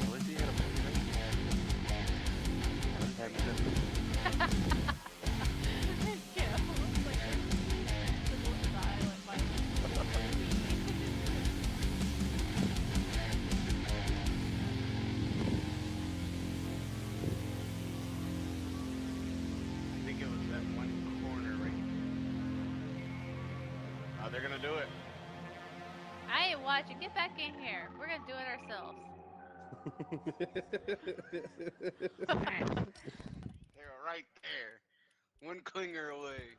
At least he had a movie right I think it was that one corner right. Oh, they're gonna do it. I ain't watching. Get back in here. We're gonna do it ourselves. They were right there. One clinger away.